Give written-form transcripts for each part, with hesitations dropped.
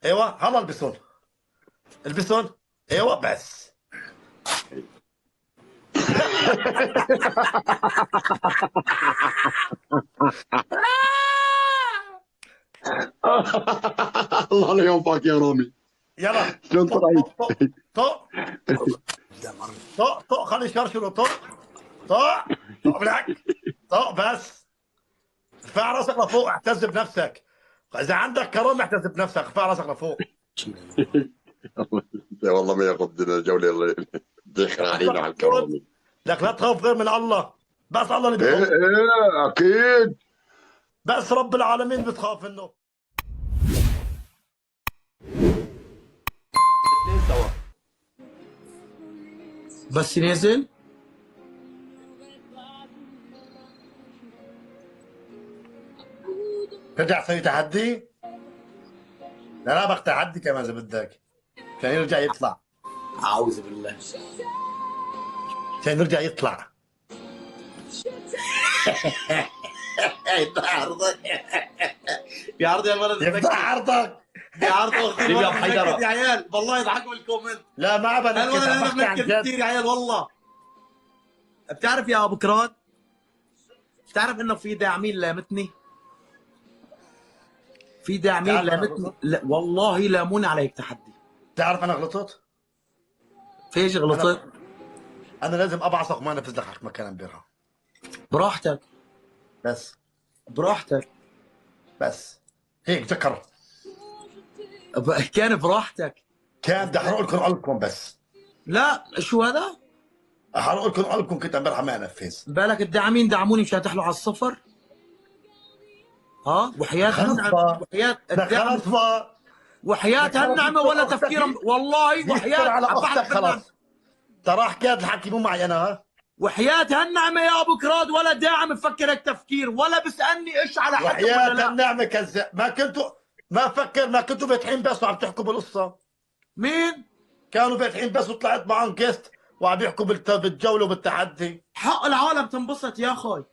ايوه هلا البسون. البسون. ايوه بس. الله لا يوفقك يا رامي. يلا شلون طق طلعت؟ طق طق طق طق طق، خلي يشرشروا. طق طق طق بلاك. طق بس. ارفع راسك لفوق، اعتز بنفسك. اذا عندك كرامه اعتز بنفسك، ارفع راسك لفوق. والله ما ياخذ لنا جوله دخل علينا على الكرامه. لك لا تخاف غير من الله، بس الله اللي ايه بيخوف. ايه اكيد. بس رب العالمين بتخاف منه. الاثنين سوا. بس نزل ترجع تسوي تحدي؟ لا لا بقى تحدي كمان اذا بدك، عشان يرجع يطلع. اعوذ بالله. عشان يرجع يطلع. يفتح عرضك يا عرض يا الولد. يفتح عرضك. يا عرض اختي يا الولد حيدرة. منكد يا عيال، والله يضحكوا بالكومنت. لا ما بنكد، الولد عم انا بحكي عن منكد جد. كثير يا عيال والله. بتعرف يا ابو كراد، بتعرف انه في داعمين لامتني؟ في داعمين تعرف أنا لامتني، غلطت؟ لا والله لاموني على هيك تحدي. تعرف انا غلطت؟ فيش غلطت؟ انا لازم ابعثك وما انفذ لك مكان امبارح. براحتك بس براحتك. بس هيك ذكر. كان براحتك. كان بدي احرق لكم قلبكم بس. لا شو هذا؟ احرق لكم قلبكم، كنت امبارح ما انفذ. بالك الداعمين دعموني مشان تحلوا على الصفر؟ ها؟ وحياة خلص هالنعمة، بقى. وحياة ده الدعم، خلص بقى. وحياة خلص هالنعمة يستر ولا أختك. تفكير والله يستر وحياة على أبحث اختك بالنعمة. خلص. ترى حكاية الحكي مو معي انا، ها؟ وحياة هالنعمة يا أبو كراد ولا داعم مفكر هيك تفكير، ولا بسألني إيش على حكم ولا وحياة لا. النعمة كذاب. ما كنتوا فاتحين بس وعم تحكوا بالقصة. مين؟ كانوا فاتحين بس وطلعت معهم جيست وعم يحكوا بالجولة وبالتحدي. حق العالم تنبسط يا أخوي.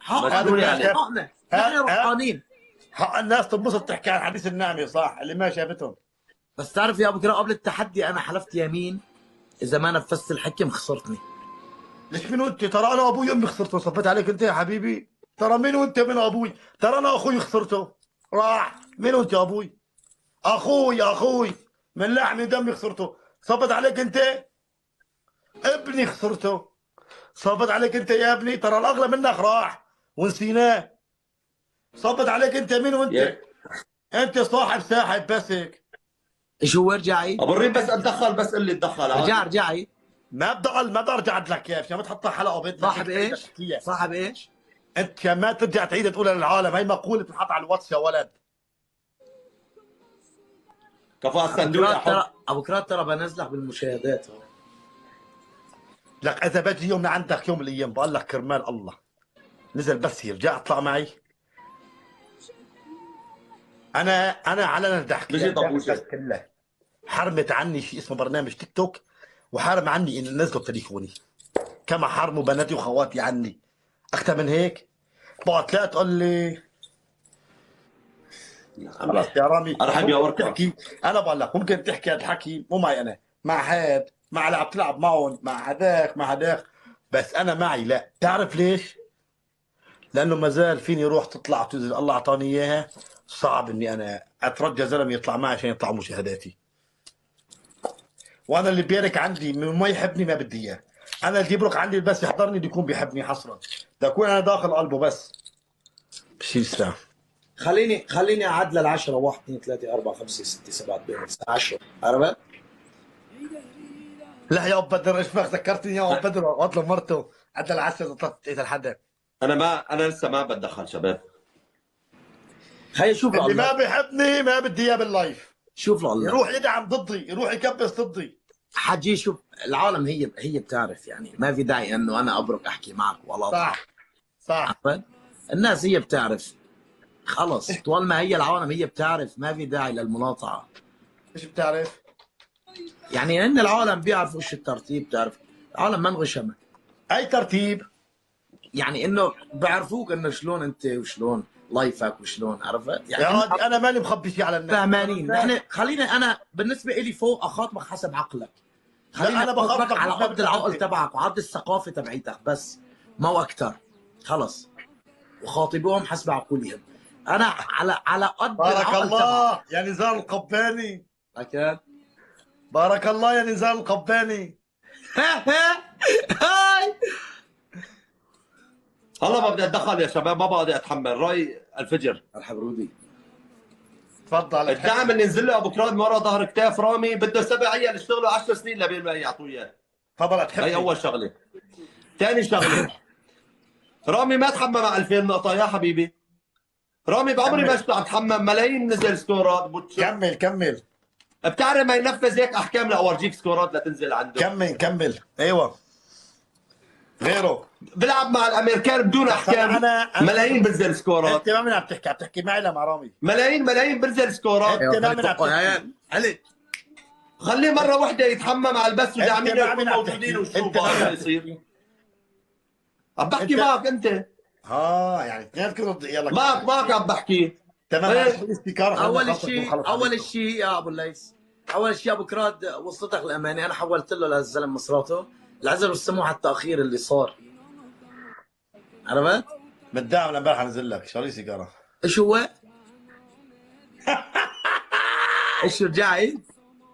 حق مسؤول يعني. حقنا، نحن روحانيين. حق الناس تنبسط تحكي عن حديث النعمة، صح؟ اللي ما شافتهم. بس تعرف يا أبو كراد قبل التحدي أنا حلفت يمين إذا ما نفذت الحكم خسرتني. ليش مين وانت؟ ترى انا وابوي امي خسرته، صفيت عليك انت يا حبيبي. ترى مين وانت من ابوي؟ ترى انا اخوي خسرته. راح مين وانت يا ابوي؟ اخوي من لحمي ودمي خسرته، صفت عليك انت. ابني خسرته، صفت عليك انت يا ابني. ترى الاغلى منك راح ونسيناه. صفت عليك انت مين وانت؟ انت صاحب ساحب بس هيك. إيش هو رجعي؟ ابو الريم بس اتدخل، بس اللي اتدخل رجعي. ما بدي ارجع لك اياه عشان ما تحطها حلقه بيض. صاحب ايش؟ صاحب ايش؟ انت عشان ما ترجع تعيد تقولها للعالم. هي مقوله تنحط على الواتس يا ولد. كفاءة الصندوق ترى ابو كراد ترى بنزلك بالمشاهدات. لك اذا بجي يوم لعندك يوم من الايام بقول لك كرمال الله نزل بس يرجع اطلع معي. انا علنا بدي احكي بيجي طبوشة. بس كله حرمت عني شيء اسمه برنامج تيك توك، وحرم عني ان نزلوا تليفوني. كما حرموا بناتي وخواتي عني. اكثر من هيك بقعد لا تقول لي خلاص يا رامي. انا حبي اورطك. تحكي انا بقول لك ممكن تحكي هذا الحكي مو معي انا، مع هاد، مع اللي عم تلعب معهم، مع هداك، بس انا معي لا. تعرف ليش؟ لانه ما زال فيني روح تطلع وتنزل. الله اعطاني اياها. صعب اني انا اترجى زلمه يطلع معي عشان يطلعوا مشاهداتي. وانا اللي بيرك عندي من ما يحبني ما بدي اياه. انا اللي يبرك عندي بس يحضرني بده يكون بيحبني حصرا، بدي اكون انا داخل قلبه بس. بشيل ساعه. خليني اعد لل10 1 2 3 4 5 6 7 8 9 10 عرفت؟ لا يا ابو بدر ايش ما ذكرتني يا ابو بدر وقت مرته عدل العسل طلعت الحدا. انا لسه ما بتدخل شباب. هي شوف اللي الله. ما بيحبني ما بدي اياه باللايف. شوف الله يروح يدعم ضدي، يروح يكبس ضدي. حجي شوف العالم هي بتعرف يعني ما في داعي انه انا ابرك احكي معك ولا صح. عرفت؟ الناس هي بتعرف خلص. طول ما هي العالم هي بتعرف ما في داعي للمناطعه. ايش بتعرف؟ يعني ان العالم بيعرفوا ايش الترتيب. بتعرف العالم ما انغشمت. اي ترتيب؟ يعني انه بعرفوك انه شلون انت وشلون لايفك وشلون عرفت يا يعني. واد انا ماني مخبي شيء على الناس. فهمانين نحن. خلينا انا بالنسبه لي فوق اخاطبك حسب عقلك. خلينا أنا اخاطبك بخاطبك على بالنسبة عقد العقل لأنت. تبعك وعقد الثقافه تبعيتك بس، ما اكثر. خلص، وخاطبوهم حسب عقولهم. انا على قد بارك العقل تبعك. الله يا نزار القباني، أكيد. بارك الله يا نزار القباني. هاي هلا ما بدي اتدخل يا شباب، ما بقدر اتحمل. راي الفجر مرحبا رودي. تفضل. الدعم اللي نزل له ابو كراد من ورا ظهر كتاف رامي بده 7 عيال يشتغلوا 10 سنين لبين ما يعطوه اياه. تفضل هي اتحبني. اول شغله. ثاني شغله، رامي ما تحمم مع 2000 نقطه يا حبيبي. رامي بعمري ما شفته عم تحمم ملايين نزل سكورات بوتشو. كمل بتعرف ما ينفذ هيك احكام لاورجيك سكورات لتنزل عنده. كمل ايوه. غيره بلعب مع الامريكان بدون احكام. أنا- ملايين بنزل سكورات. انت ما من عم تحكي معي لا مع رامي. ملايين بنزل سكورات. أنت ما من عم تحكي. علي خليه مره واحده يتحمم على البث أنت وداعمين ما يكونوا عم موجودين تحكي. وشو أنت ما بقى عم يصير. عم بحكي أنت- معك انت. يعني اثنينكم ضد. يلا معك عم بحكي. تمام. إيه. الاستيكار اول شيء يا ابو الليث، اول شيء ابو كراد وصلتك الامانه. انا حولت له للزلم مصراته العذر والسموح على التاخير اللي صار، عرفت؟ متداعم امبارح انزل لك شاري سيجاره. ايش هو؟ ايش رجعي؟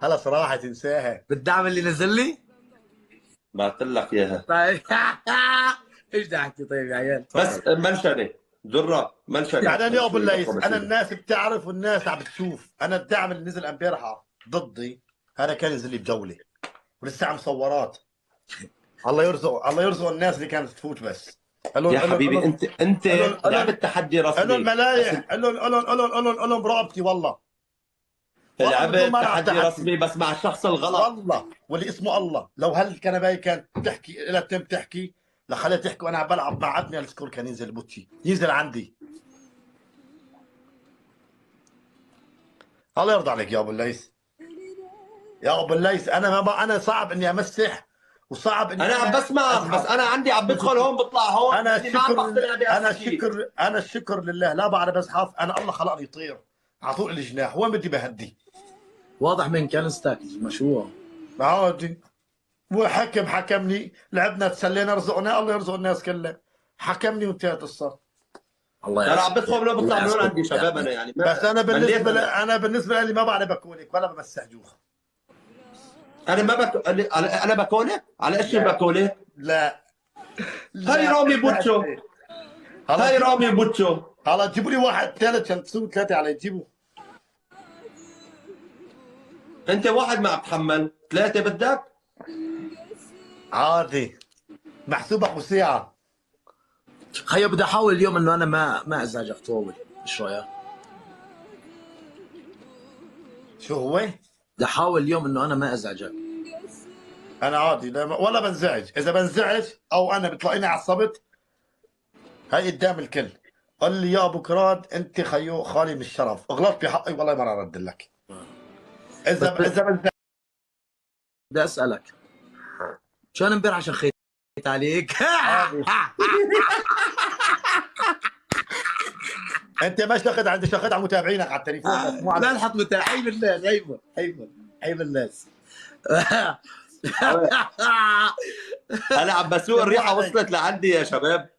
هلا صراحه تنساها. بالدعم اللي نزل لي؟ بعت لك اياها. طيب ايش بدي احكي طيب يا عيال؟ بس منشنه ذره منشنه. يعني انا يا ابو الليث انا الناس بتعرف والناس عم بتشوف. انا الدعم اللي نزل امبارح ضدي هذا كان ينزل لي بجوله ولسه عم مصورات. الله يرزق الناس اللي كانت تفوت بس. يا حبيبي انت لعبت تحدي رسمي. قالوا الملايح قالوا برقبتي والله. لعبت تحدي رسمي بس مع الشخص الغلط. والله واللي اسمه الله. لو هالكنباي كانت تحكي لها تم تحكي لخليها تحكي وانا عم بلعب مع عدني السكور كان ينزل بوتشي ينزل عندي. الله يرضى عليك يا ابو الليث. يا ابو الليث انا صعب اني امسح وصعب اني انا عم بسمع بس انا عندي عم بدخل هون بطلع هون. انا الشكر انا الشكر لله لا بعرف ازحف. انا الله خلقني طير على طول الجناح. وين بدي بهدي؟ واضح من كنستك مشروع عادي. حكمني لعبنا تسلينا رزقنا الله يرزق الناس كلها. حكمني وانتهت القصه. الله انا عم بدخل من بطلع من هون عندي شباب انا يعني. بس انا بالنسبه لي ما بعرف بكونك ولا بمسح جوخ. انا ما انا بكونك على ايش بكونك؟ لا هاي رامي بوتشو. هاي رامي بوتشو. هلا جيبوا لي واحد ثالث عشان تسوي ثلاثه علي. جيبوا انت واحد ما عم تحمل 3 بدك؟ عادي محسوب ابو ساعه. خيو بدي احاول اليوم انه انا ما ازعجك طول. ايش رايك؟ شو هو؟ بدي احاول اليوم انه انا ما ازعجك. انا عادي ولا بنزعج. اذا بنزعج او انا بتلاقيني عصبت هاي قدام الكل. قال لي يا ابو كراد انت خيو خالي من الشرف. غلطت بحقي والله ما رد لك. اذا بنزعج بدي اسالك شلون امبارح عشان خيت عليك؟ انت ما شخد عندي شخد على متابعينك على التليفون بس مو على لا نحط عيب الناس. عيب الناس. انا عم بسوق الريحه وصلت لعندي يا شباب.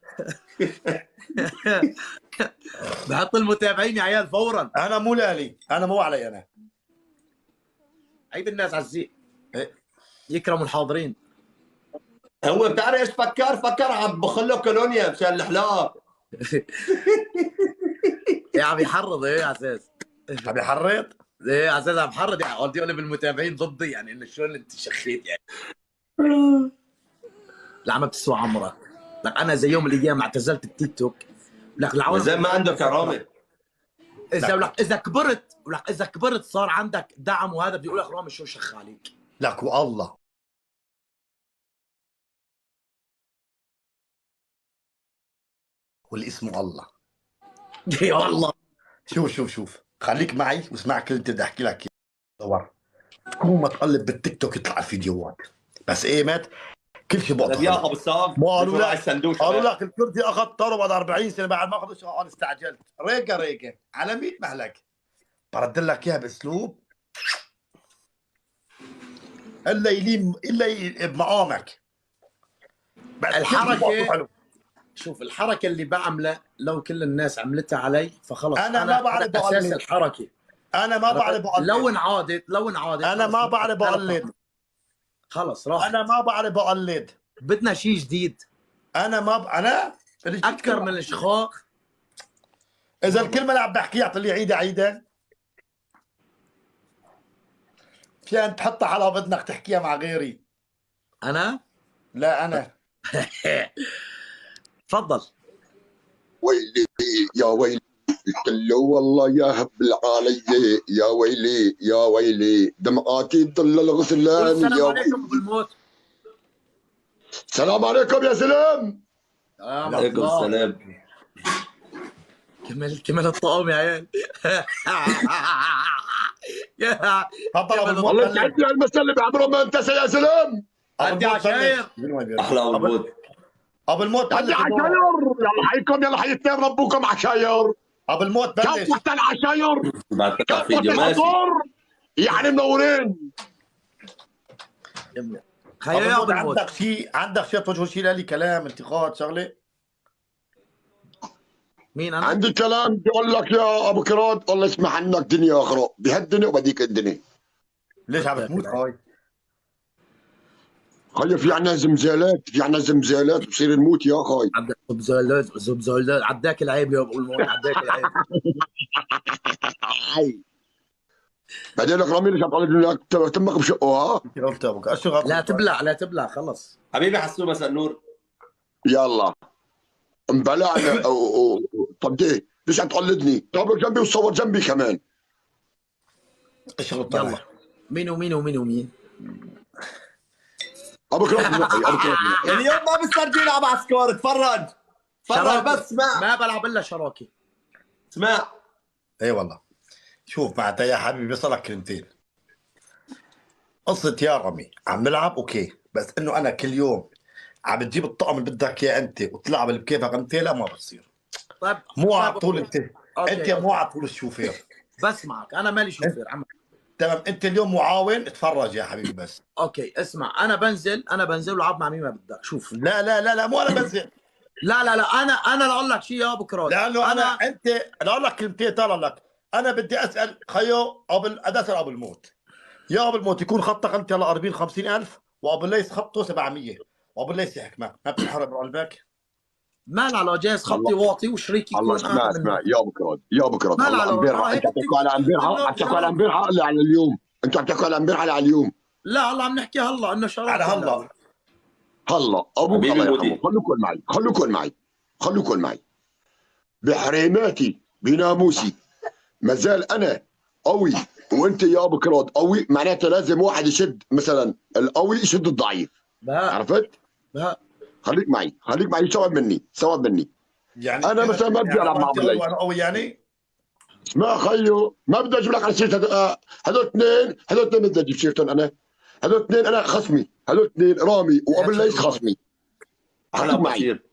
بحط المتابعين يا عيال فورا. انا مو لالي. انا مو علي انا. عيب الناس عزيز إيه؟ يكرموا الحاضرين. هو بتعرف ايش فكر عم بخله كولونيا مشان الحلاقه. يا عم يحرض ايه على اساس عم يحرض. ايه على اساس عم يحرض يعني. قصدي اقول بالمتابعين ضدي يعني انه شلون انت شخيت يعني. لا عم بتسوى عمرك. لك انا زي يوم من الايام اعتزلت التيك توك. لك العوالم زي ما عنده كرامه. اذا كبرت صار عندك دعم وهذا بدي اقول لك رامي شو شخ عليك. لك والله واللي اسمه الله. يا والله شوف خليك معي واسمع كل اللي بدي احكي لك دور. تكون ما تقلب بالتيك توك يطلع الفيديوهات بس ايمت كل شيء بقطع. بياخذ ابو الصاف مو قالوا على لك الصندوق قالوا شباب. لك الكردي اخذ طاره بعد 40 سنه بعد ما اخذ انا استعجلت ريقه على 100 مهلك. برد لك اياها باسلوب الا يلين الا بمقامك. بس الحركه شوف الحركه اللي بعملها لو كل الناس عملتها علي فخلص أنا ما بعرف أنا اساس بقلد. الحركه. انا ما بعرف بقلد. لو انعادت انا خلص ما بعرف بقلد. خلص راح. انا ما بعرف بقلد. بدنا شيء جديد انا ما ب... انا اكثر من الشخاخ. اذا الكلمه اللي عم بحكيها اعطي عيدها فيها تحطها على بدنك تحكيها مع غيري. انا لا انا تفضل. ويلي يا ويلي كله والله يا هب العالية، يا ويلي يا ويلي دمعاتي تضل الغسلان يا السلام ويلي. عليكم بالموت. السلام عليكم يا سلام. عليكم السلام. كمل الطقم يا عيال. تفضل ابو والله الموت. تعبني المسألة بعمره ما انتسى يا سلام. عندي عشاير. احلى ابو البود. ابو الموت عندي بلش. عشاير، يلا حيكم يلا حيتنين ربكم عشاير. ابو الموت بلش. كفة العشاير بعد فتح كفة فيديو ماشي. الحضور يعني منورين. ابو خيال يا الموت بالموت. عندك شيء توجه شيء لي كلام انتقاد شغله. مين انا؟ عندي كلام بدي اقول لك يا ابو كراد، الله يسمح عنك دنيا اخرى بهالدنيا وبديك الدنيا. ليش عم تموت هاي؟ خيي في عنا زمزالات بصير نموت يا خاي. عبدك زبزولات عداك العيب يا ابو الموت عداك العيب. بعدين لك رامي ليش عم تقول لك تمك بشقه ها؟ قلت ابوك اشتغل. لا تبلع خلص. حبيبي حسوا مساء النور. يلا انبلعنا طب دي ليش عم تقلدني؟ طب جنبي وتصور جنبي كمان. اشتغل يلا مين ابو كراد اليوم ما بسترجي على سكور. اتفرج بس اسمع. ما بلعب الا شراكه. اسمع اي والله. شوف معناتها يا حبيبي بيصلك كلمتين. قصة يا رامي عم نلعب اوكي، بس انه انا كل يوم عم بتجيب الطقم اللي بدك اياه انت وتلعب اللي بكيفك انت، لا ما بصير. طيب مو على طول انت. أوكي. انت مو على طول الشوفير. بسمعك انا مالي شوفير عم. تمام انت اليوم معاون اتفرج يا حبيبي بس. اوكي اسمع انا بنزل ولعب مع مين ما بدك. شوف لا مو انا بنزل. لا انا اقول لك شيء يا ابو كراد. لانه انا انت انا اقول لك كلمتين ترى لك. انا بدي اسال خيو قبل ادسر ابو الموت. يا ابو الموت يكون خطك انت يلا 40 50 الف وابو الليث خطه 700 وابو الليث يحكمك ما بتنحرق بقلبك. مال على جاز خطي واطي وشريكي الله يكون اسمع يا ابو كراد ما لا لا امبارح انت بتحكوا على امبارح عم تحكوا على امبارح ولا على اليوم؟ انتوا عم تحكوا على امبارح ولا على اليوم؟ لا هلا عم نحكي هلا انه شراكه. على هلا هلا ابوك حبيبي الله يرحمه مودي. خلوكم معي بحريماتي بناموسي ما زال انا قوي وانت يا ابو كراد قوي، معناتها لازم واحد يشد مثلا القوي يشد الضعيف. بها عرفت؟ خليك معي استوعب مني. يعني أنا مثلاً ما بدي ألعب مع أبو الليث. انا قوي يعني. اسمع خيو ما بدي اجيب لك على سيرة هذول اثنين بدي اجيب سيرتهم انا. هذول اثنين انا خصمي، هذول اثنين رامي وابو الليث خصمي. احلى خليك معي. بصير.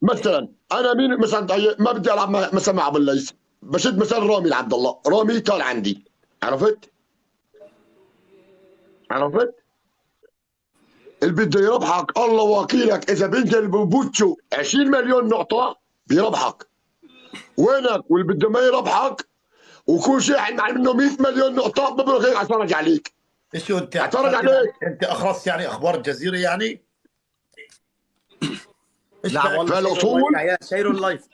مثلا انا مين مثلا ما بدي العب مثلا مع ابو الليث، بشد مثلا رامي لعبد الله، رامي كان عندي. عرفت؟ اللي بده يربحك الله وكيلك اذا بينزل ببوتشو 20 مليون نقطة بيربحك. وينك واللي بده ما يربحك وكل شاحن مع منه 100 مليون نقطة ببرغ هيك اتفرج عليك. ايش شو انت اتفرج عليك. انت اخرس يعني اخبار الجزيرة يعني. ايش لا والله فالاصول سير اللايف.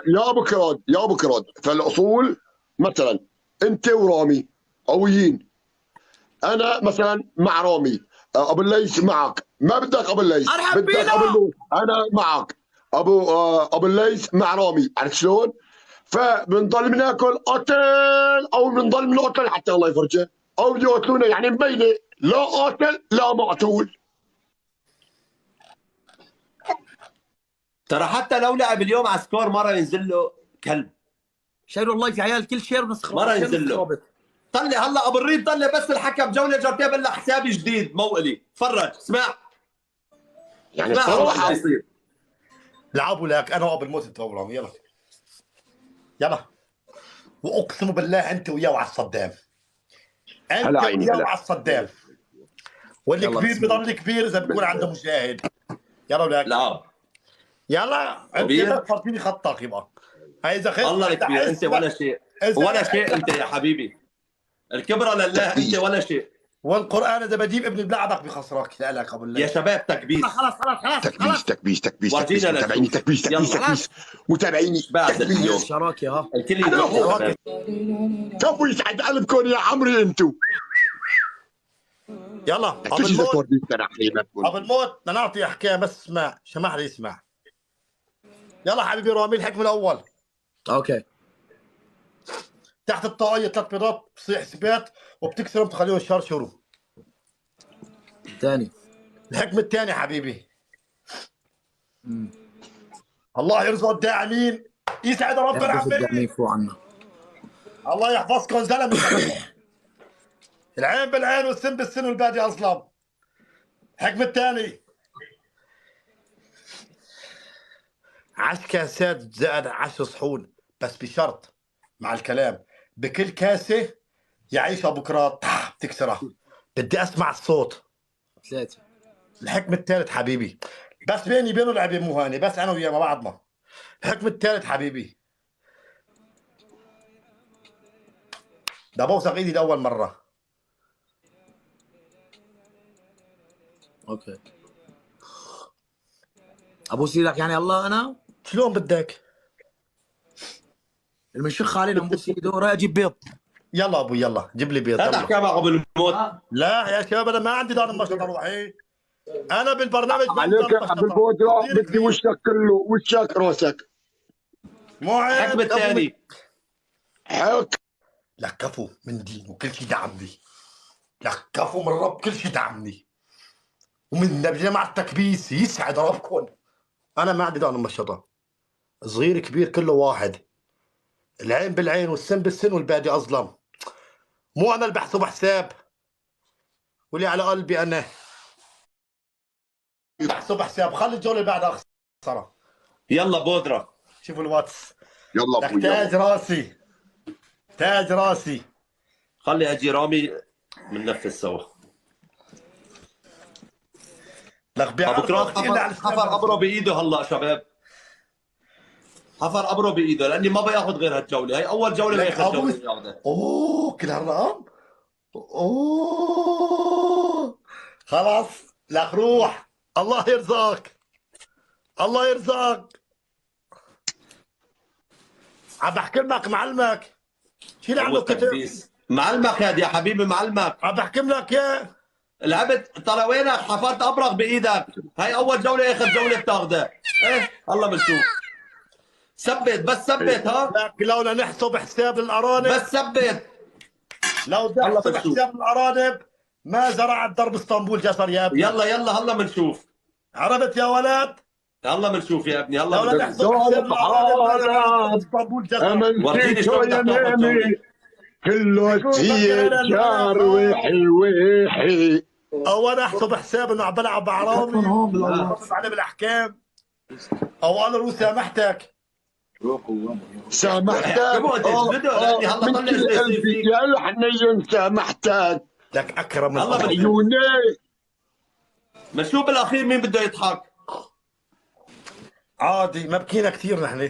يا ابو كراد فالاصول مثلا انت ورامي قويين. انا مثلا مع رامي، ابو الليث معك، ما بدك ابو الليث بدك ابو الليث، انا معك ابو الليث مع رامي. عرفت شلون؟ فبنضل بناكل قتل او بنضل بنقتل حتى الله يفرجه او بده يقتلونا، يعني مبينه لا قاتل لا مقتول. ترى حتى لو لعب اليوم على سكور مره ينزل له كلب. شيروا اللايف يا عيال كل شير نسخ مرة ينزل له. طلع هلا ابو الريد طلع بس الحكم جوله جرتين بلا حسابي جديد موئلي. تفرج اسمع يعني لا هو الصراحه يصير. لعبوا لك انا وابو الموت انت وابو رامي. يلا يلا. واقسم بالله انت وياه وعلى الصدام. انت هلا عيني وياه هلا. وعلى الصدام. والكبير بضل كبير اذا بيكون عنده مشاهد. يلا ولك. لا يلا انت كبير. لا تفرجيني خطك يبقى. هاي اذا خسر الله الكبير، انت ولا شيء، ولا شيء انت يا حبيبي. الكبرى لله، انت ولا شيء. والقران اذا بجيب ابن بلعبك بخسرك. لا لك ابو يا الليل. شباب تكبيس. تكبيس تكبيس تكبيس تكبيس ورجينا متابعيني لنشوف. تكبيس تكبيس يلا. تكبيس متابعيني بعد اليوم شراكه ها. الكل يروح يا شباب. كفو يسعد قلبكم يا عمري انتو. يلا كل شيء الموت. توريك ترى حبيبكم. ابو الموت بدنا نعطي حكايه بس اسمع سمح لي اسمع. يلا حبيبي رامي الحكم الاول. اوكي. تحت الطاقية 3 بيضات بصيح ثبات وبتكسرهم تخليهم يشرشروا. ثاني. الحكم الثاني حبيبي. الله يرزق الداعمين. يسعد ربنا عمي. فوق عنا. الله يحفظكم زلمه. العين بالعين والسن بالسن والبادي اظلم. الحكم الثاني. 10 كاسات زائد 10 صحون بس بشرط مع الكلام بكل كاسه يعيش ابو كرات بتكسرها. بدي اسمع الصوت. 3. الحكم الثالث حبيبي. بس بيني وبينه لعبه مو هاني بس انا وياه مع بعضنا. الحكم الثالث حبيبي. ده بوثق ايدي لاول مره. اوكي. ابوس ايدك يعني الله انا شلون بدك؟ المنشخ علينا نبوس ايده رايح اجيب بيض. يلا ابوي يلا جيب لي بيض. لا يلا. تحكي مع قبل الموت. لا يا شباب انا ما عندي دار المشطه روحي. انا بالبرنامج ما عليك بالبودرة بدي وشك كله وشك راسك. مو عيب. الحكم الثاني. حك لك كفو من دين وكل شيء دعمني. لك كفو من رب كل شيء دعمني. ومن جماعة التكبيس يسعد ربكم. انا ما عندي دار المشطه. صغير كبير كله واحد. العين بالعين والسن بالسن والبادي اظلم. مو انا اللي بحسب حساب. واللي على قلبي انا بحسب حساب. خلي الجوله اللي بعدها خساره. يلا بودرة. شوفوا الواتس. يلا لك ابوي تاج يلا. راسي. تاج راسي. خلي اجي رامي بننفذ سوا. لك ابو بيعرف كرات حفر قبره بايده هلا شباب. حفر قبره بايده لاني ما بياخذ غير هالجوله، هي اول جوله لك واخر أبوي. جوله ياخذها. اوه كل هالرقم. اوه خلاص. لك روح. الله يرزقك. الله يرزقك. عم بحكي لك معلمك. شيل عنده اول كتب. تكبيس. معلمك هاد يا حبيبي معلمك. عم بحكي لك يا لعبت ترى وينك حفرت ابرغ بايدك. هاي اول جوله اخر جوله بتاخذها. ايه الله بنشوف. ثبت بس ثبت ها. لك لو بدنا نحسب حساب الارانب. بس ثبت. لو بدنا الله نحسب بنشوف. حساب الارانب ما زرعت درب اسطنبول جسر يا ابني. يلا يلا هلا بنشوف. عرفت يا ولد؟ هلا بنشوف يا ابني لو هلا بدنا بنشوف. نحسب حساب الارانب ما زرعت درب حرام اسطنبول جسر. ورجيني امنتيكو شلون يا بدك تاخذ نامي جوله. كله سيجار ويحي ويحي. او انا احسب حساب انه عم بلعب مع رامي عليه بالاحكام. او انا لو سامحتك. سامحتك احكموا انت اجلدوا لاني هلا من طلع كل اللي يصير قلبي فيك. يا الحنين سامحتك. لك اكرم من الله الله. بنشوف. عيوني بنشوف بالاخير مين بده يضحك. عادي ما بكينا كثير نحن.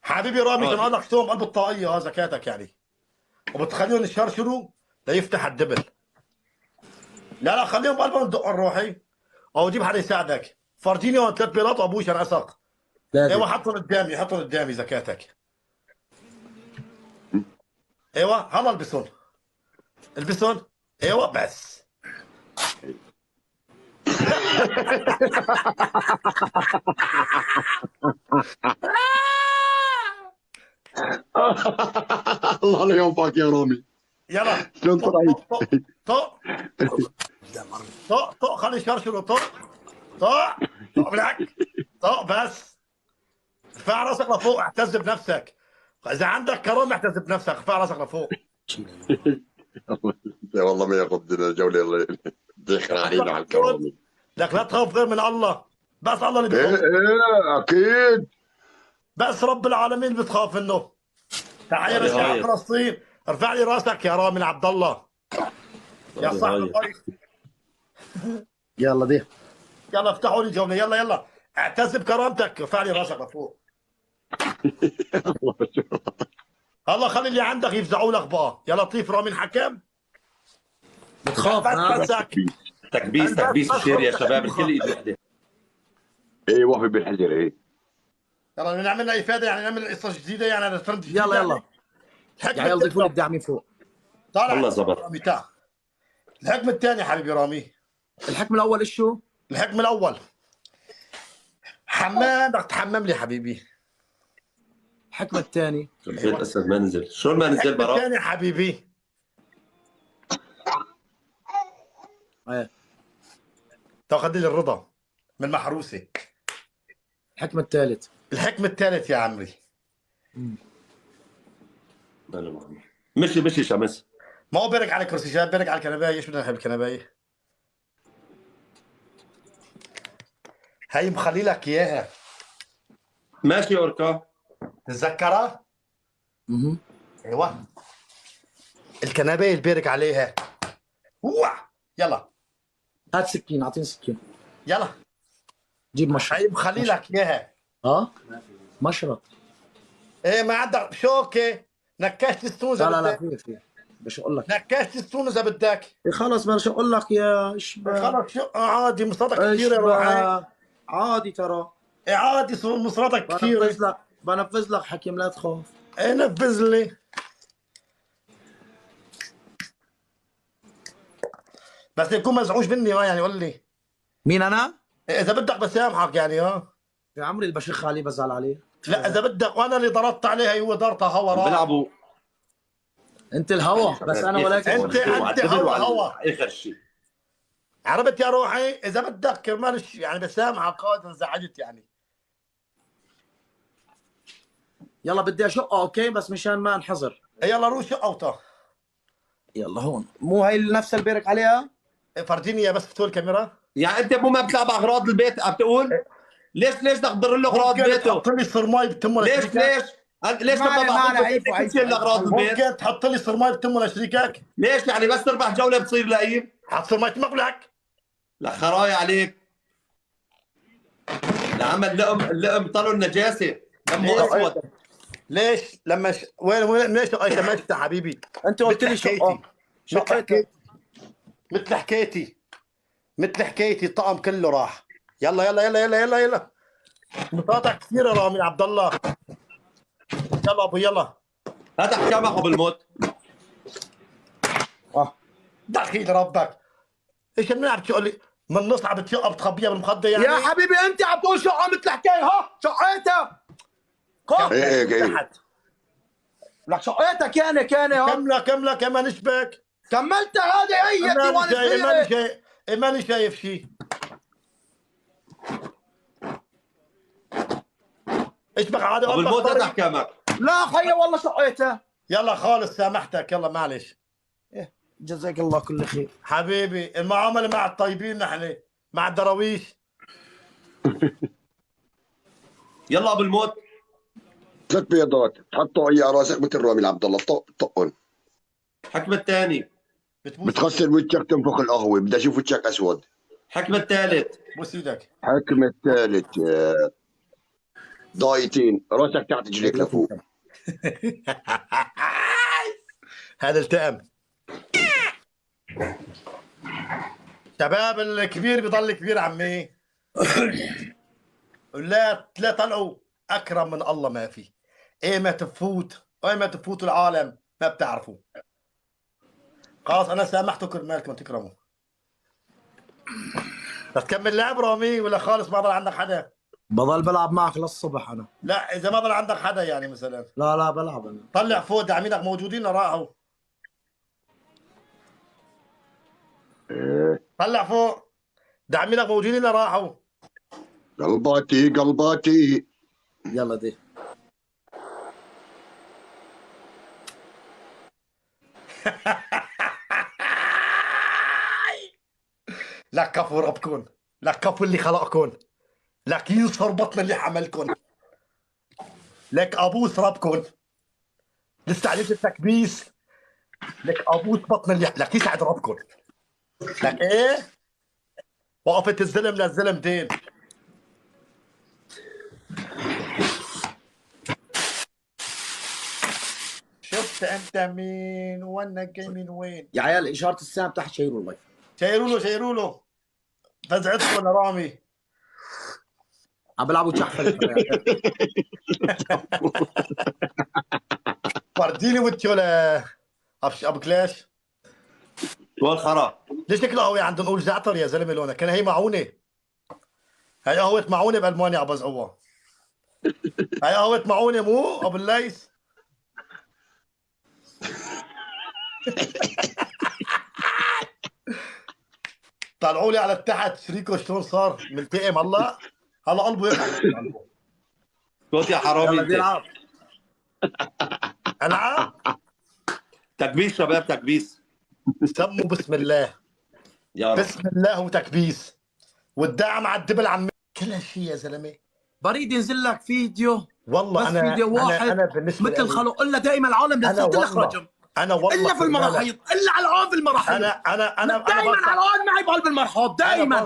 حبيبي رامي كان قال لك توم قلب الطاقيه زكاتك يعني. وبتخليهم يشرشروا ليفتح الدبل. لا خليهم بقلبهم الدق الروحي. او جيب حدا يساعدك. فرجيني هون 3 بيضات وابوي شر عسق. ايوه حطهم قدامي زكاتك. ايوه هلا البسهم. ايوه بس. الله لا يوفقك يا رامي. يلا شلون طلعت؟ طق خلي يشرشروا. طق بالحق. طق بس. ارفع راسك لفوق اعتز بنفسك. اذا عندك كرامه اعتز بنفسك. ارفع راسك لفوق. والله ما ياخذ الجوله اللي دخل علينا على الكرامه. لك لا تخاف غير من الله. بس الله اللي ايه بيخوف، ايه اكيد. بس رب العالمين بتخاف منه. تحية هاي لشعب هاي فلسطين، ارفع لي راسك يا رامي عبد الله يا صاحب هاي. الضيف. يلا دي. يلا افتحوا لي جولة، يلا يلا اعتز بكرامتك، ارفع لي راسك لفوق. الله خلي اللي عندك يفزعوا لك بقى يا لطيف. رامي الحكم بتخاف ها؟ بسك تكبيس تكبيس الشير يا شباب، الكل ايد وحده. ايه وفي بالحجر ايه. يلا بدنا نعمل لنا افاده، يعني نعمل قصه جديده، يعني هذا ترند جديد. يلا يعني يلا يا الحكم عيال ضيفوا لي الثاني الداعمين فوق. طالع الله زبط. رامي تعال. الحكم الثاني حبيبي رامي. الحكم الاول ايش شو؟ الحكم الاول حمام، بدك تحمم لي حبيبي. الحكم الثاني البيت اسد ما نزل، شلون ما نزل الحكم برا؟ الثاني حبيبي ايه. تاخذ لي الرضا من محروسه. الحكم الثالث. الحكم الثالث يا عمري. مشي مشي شمس. ما هو بيرك على كرسي شاب، بيرك على الكنبايه. ايش بدنا نحب الكنبايه؟ هي مخلي لك اياها، ماشي اوركا. تتذكرها؟ اها. ايوه الكنبايه اللي بيرك عليها. هو يلا هات سكين، اعطيني سكين. يلا جيب مشرط. هي مخلي لك اياها. ها؟ مشرط. ايه ما عندك شوكه؟ نكشت السون اذا لا لا لا، بدك. في بدي اقول لك. نكشت السون اذا بدك. إيه خلص بدي اقول لك يا اشبه. خلص شو عادي، مصراتك كثيره يا روحي. اشبه عادي ترى. إيه عادي، مصراتك كثيره. بنفذ لك حكيم، لا تخاف. ايه نفذ لي. بس يكون مزعوج مني يعني قول لي. مين انا؟ إيه اذا بدك بسامحك يعني يا عمري اللي بشخ عليه بزعل عليه. لا اذا بدك، وانا اللي ضربت عليها، هو ضربتها هوا راح. بيلعبوا انت الهوا بس انا ولكن انت هوا اخر شيء. عرفت يا روحي؟ اذا بدك كرمال يعني بسامحك، قائد انزعجت يعني. يلا بدي اشقه اوكي، بس مشان ما انحظر. يلا روح شقوطه. يلا هون، مو هي نفس اللي بيرك عليها؟ فرجيني اياها بس فتول الكاميرا. يعني انت مو ما بتلعب اغراض البيت عم تقول؟ ليش بدك تضر له اغراض ممكن بيته؟ تحط لي صرماي بتمه ليش لشريكك؟ ليش؟ ليش معي- لما معنا بعطيك عيب بدك وعيب. تشيل اغراض البيت؟ ممكن تحط لي صرماي بتمه لشريكك؟ ليش يعني بس تربح جوله بتصير لئيم؟ حط صرماي تمك لك. لا خرايا عليك. العمل اللقم طلعوا النجاسه، دمه اسود. ليش لما وين ليش شقيتها مشت حبيبي؟ انت قلت لي مثل حكايتي. شقه. شقيتها. مثل حكايتي الطقم كله راح. يلا يلا يلا يلا يلا يلا. مطاطع كثير يا رامي عبد الله. يلا ابو يلا. هذا حكامك قبل الموت. دخيل ربك. ايش بنعرف تقول لي من نص عم بتشقها بتخبيها بالمخده يعني؟ يا حبيبي انت عم تقول شقه مثل حكايه. ها شقيتها. ايه ايه تحت. لك شقيتها كان ها. كمله كمان اشبك. كملتها هذه هي ماني وانا شايف صغيره. ماني شايف شيء. اشبك عادي قبل الموت هذا حكامك. لا خيي والله شقيتها. يلا خالص سامحتك، يلا معلش جزاك الله كل خير حبيبي. المعامله مع الطيبين نحن، مع الدراويش. يلا قبل الموت. 3 بيضات حطوا على راسك مثل رامي عبد الله، طقهم. حكم الثاني. بتغسل وجهك تنفخ القهوه، بدي اشوف وجهك اسود. حكم الثالث. بوس ايدك. حكم الثالث ضايتين راسك تحت رجليك لفوق. هذا التئم. شباب الكبير بضل كبير عمي. لا طلعوا اكرم من الله ما في. ايمتى تفوتوا العالم ما بتعرفوا. خلاص انا سامحتكم كرمالكم تكرموا. بس تكمل لعب رامي ولا خالص ما ضل عندك حدا؟ بضل بلعب معك للصبح انا. لا اذا ما ضل عندك حدا يعني مثلا. لا بلعب انا. طلع فوق داعمينك موجودين راحوا. طلع فوق داعمينك موجودين راحوا. قلباتي يلا دي. لك كفو ربكن، لك كفو اللي خلقكن. لك ينصر بطن اللي حملكن، لك ابوس ربكن، لسه عليك التكبيس، لك ابوس بطن اللي لك يسعد ربكن، لك ايه؟ وقفت الزلم للزلم دين. شفت انت مين وانا جاي من وين؟ يا عيال اشاره السهم تحت شيروا اللايف. شيروا له فزعتكم يا رامي. عم بيلعبوا جحفل. فرديني وانت ولا ابو كلاش. والخرا ليش هيك القهوه عندهم نقول زعتر يا زلمه لونها؟ كان هي معونه. هي قهوه معونه بالمانيا ابو زقوه. هي قهوه معونه مو ابو الليث. طلعوا لي على التحت شريكه شلون صار ملتئم هلا. هلا قلبه يقع. صوت يا حرامي يلا انت. بيلعب. العب تكبيس شباب تكبيس. سموا بسم الله. يا رب. بسم الله وتكبيس والدعم على الدبل عم كل هالشيء يا زلمه. بريد ينزل لك فيديو والله بس انا فيديو واحد انا بالنسبه مثل لي خلق الا دائما العالم انا لزلت لك والله رجم انا والله الا في المراحيض الا على العاب المراحيض. انا دائما بنصح. على العاب معي بقلب المرحاض انا دائما.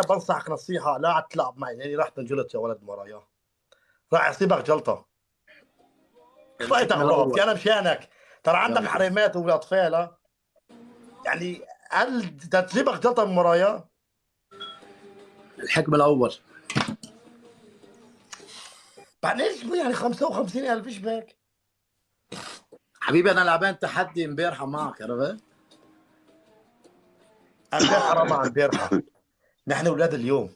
بنصحك نصيحه لا تلعب معي لاني راح تنجلط يا ولد مرايا. راح يصيبك جلطه. خفيت اغراض انا مشانك. ترى عندك حريمات واطفال ها. يعني هل تصيبك جلطه من مرايا؟ الحكم الاول بعد ايش يعني 55,000 ايش بك؟ حبيبي انا لعبان تحدي امبارحه معك عرفت؟ امبارحه رمى امبارحه. نحن اولاد اليوم.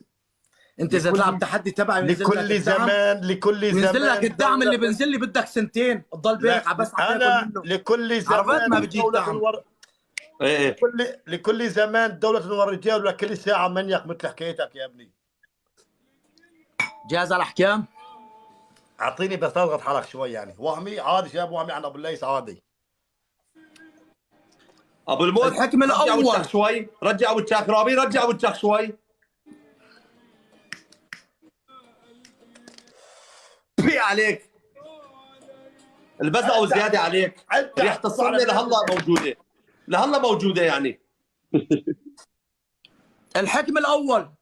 انت اذا تلعب تحدي تبعي وينزل لك لكل الدعم زمان وينزل لك الدعم اللي بينزل لي بدك سنتين تضل بارك بس عم تاكل انا منه. لكل عرفت ما زمان بتجيب دولة دعم. ايه لكل زمان دولة والرجال ولكل ساعة منيك مثل حكايتك يا ابني. جاهز على الاحكام؟ اعطيني بس اضغط حالك شوي يعني وهمي عادي شباب وهمي عن ابو الليث عادي. ابو الموت الحكم رجع الأول. وجهك شوي. رجع وجهك رامي. رجع وجهك شوي. بي عليك البزقه وزياده عليك. ريحه الصرمه لهلا موجوده. لهلا موجوده يعني. الحكم الاول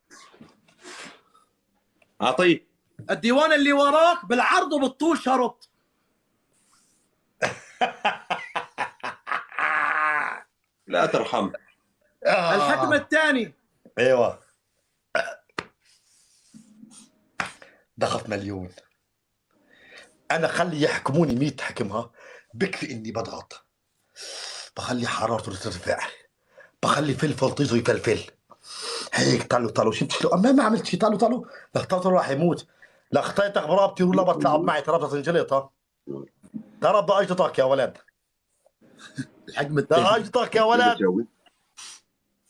اعطيه. الديوان اللي وراك بالعرض وبالطول شرط. لا ترحم. الحكم الثاني ايوه ضغط مليون. انا خلي يحكموني 100 حكمها بكفي اني بضغط. بخلي حرارته ترتفع. بخلي فلفل طيزه يفلفل. هيك طالوا شفت شلون ما عملت شيء. طالوا لخطيته راح يموت. لخطيتك برابطي ولا بتلعب معي ترى بتنجلط ها. ترى باجتك يا ولد. الحكم الثاني باجتك يا ولد.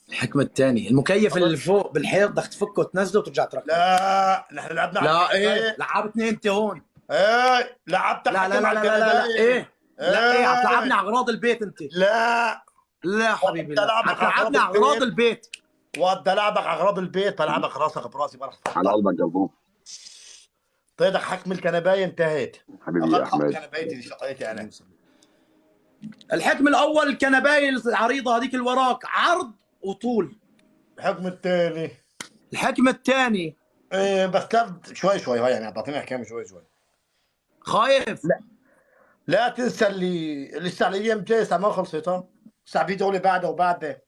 الحكم الثاني المكيف اللي فوق بالحيط بدك تفكه وتنزله وترجع تركبه. لا نحن لعبنا لا ايه لعبتني انت هون. ايه لعبتك لا لا لا لا لا, لا, لا. ايه لا ايه عم تلعبني على اغراض البيت انت. لا لا حبيبي لا عم تلعبك على تلعبني على اغراض البيت. وقت لعبك على اغراض البيت بلعبك راسك براسي برا. على قلبك قلبوب. طيب حكم الكنبايه انتهت. حبيبي يا احمد. كنبايتي شقيتي انا. الحكم الاول الكنبايه العريضه هذيك اللي وراك عرض وطول. الحكم الثاني الحكم الثاني ايه بس لا شوي هاي يعني اعطيني احكام شوي. خايف. لا تنسى اللي لسه الايام جايه ما خلصت ها. لسه في دولة بعده وبعده.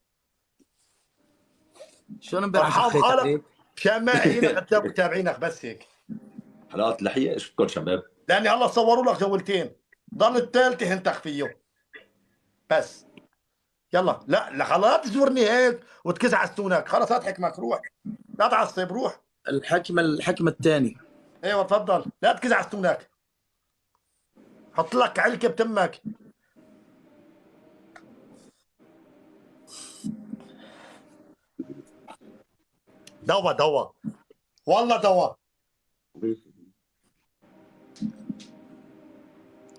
شلون امبارح ارحم شخيت حالك عليك؟ مشان ما اهينك متابعينك بس هيك. حلقات اللحيه اشكر شباب. لاني هلا صوروا لك جولتين. ضل الثالثه هنتخ فيه بس. يلا لا خلاص تزورني هيك وتكز عستونك. خلص هات حكمك روح. لا تعصب روح. الحكم الثاني ايوه تفضل لا تكز عستونك. حط لك علكه بتمك. دوا والله دوا.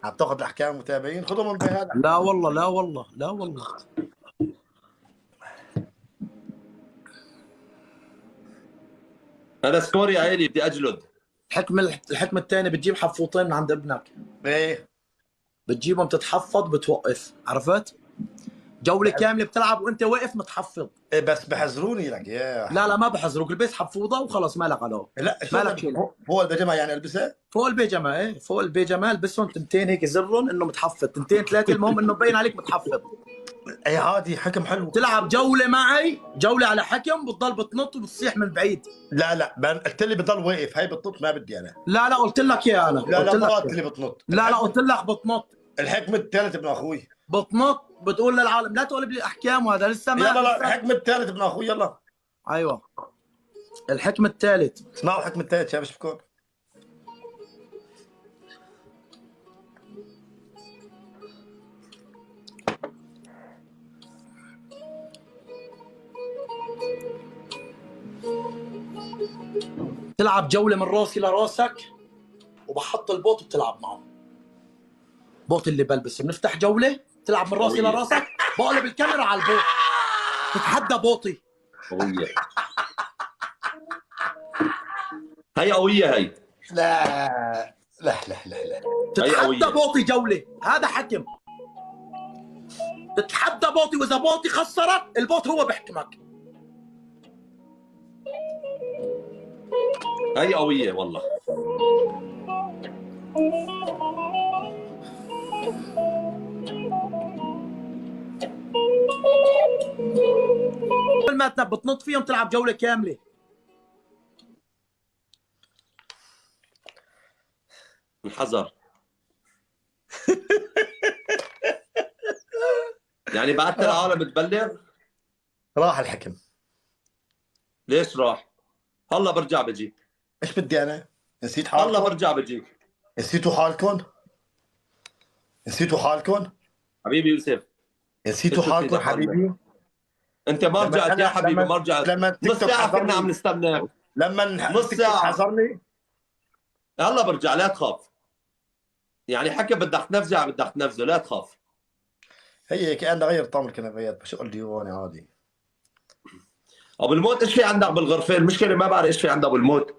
عم تاخذ الاحكام المتابعين خذهم من بهذا. لا والله لا والله لا والله. هذا سكور يا عيلي، بدي اجلد. الحكمه الثانيه بتجيب حفوطين من عند ابنك، ايه بتجيبهم تتحفظ بتوقف، عرفت؟ جوله كامله بتلعب وانت واقف متحفظ. إيه بس بحزروني لك يا لا ما بحذروك، البس حفوضه وخلاص مالك عليه. لا شو مالك شيء. فوق البيجامه يعني البسها؟ فوق البيجامه، ايه فوق البيجامه البسهم تنتين هيك زرهم انه متحفظ، تنتين ثلاثه، المهم انه مبين عليك متحفظ. ايه عادي، حكم حلو. تلعب جوله معي، جوله على حكم، بتضل بتنط وبتصيح من بعيد. لا قلت لي بضل واقف، هي بتنط ما بدي انا. لا قلت لك يا انا، لا قلت ما لك قلت لي بتنط. لا قلت لك بتنط. الحكم الثالث ابن اخوي. بتنط، بتقول للعالم لا تقول لي احكام، وهذا لسه ما يلا لا الحكم الثالث ابن اخوي يلا. ايوه الحكم الثالث. اسمعوا الحكم الثالث شايف ايش بكون؟ تلعب جوله من راسي لراسك وبحط البوط وبتلعب معه. بوط اللي بلبسه، بنفتح جوله تلعب من راسي لراسك، بقلب الكاميرا على البوط، تتحدى بوطي. قويه هي، قويه هي. لا تتحدى بوطي جوله، هذا حكم. تتحدى بوطي، واذا بوطي خسرك البوط هو بيحكمك. هي قويه والله. قبل ما بتنط فيهم تلعب جوله كامله. الحذر. يعني بعدت العالم تبلغ. راح الحكم. ليش راح؟ هلا برجع بجي. ايش بدي انا؟ نسيت حالكم؟ هلا برجع بجي. نسيتوا حالكم؟ نسيتوا حالكم؟ حبيبي يوسف، نسيتوا شو حالكم في حبيبي؟ انت ما رجعت يا حبيبي، ما رجعت. لما نص ساعة كنا عم نستناك. لما نص ساعة حذرني. هلا برجع، لا تخاف. يعني حكى بدك تنفذه، بدك تنفذه، لا تخاف. هي كأنه غير طعم الكنفيات بشغل ديواني عادي. ابو الموت ايش في عندك بالغرفه؟ المشكله ما بعرف ايش في عندك ابو الموت.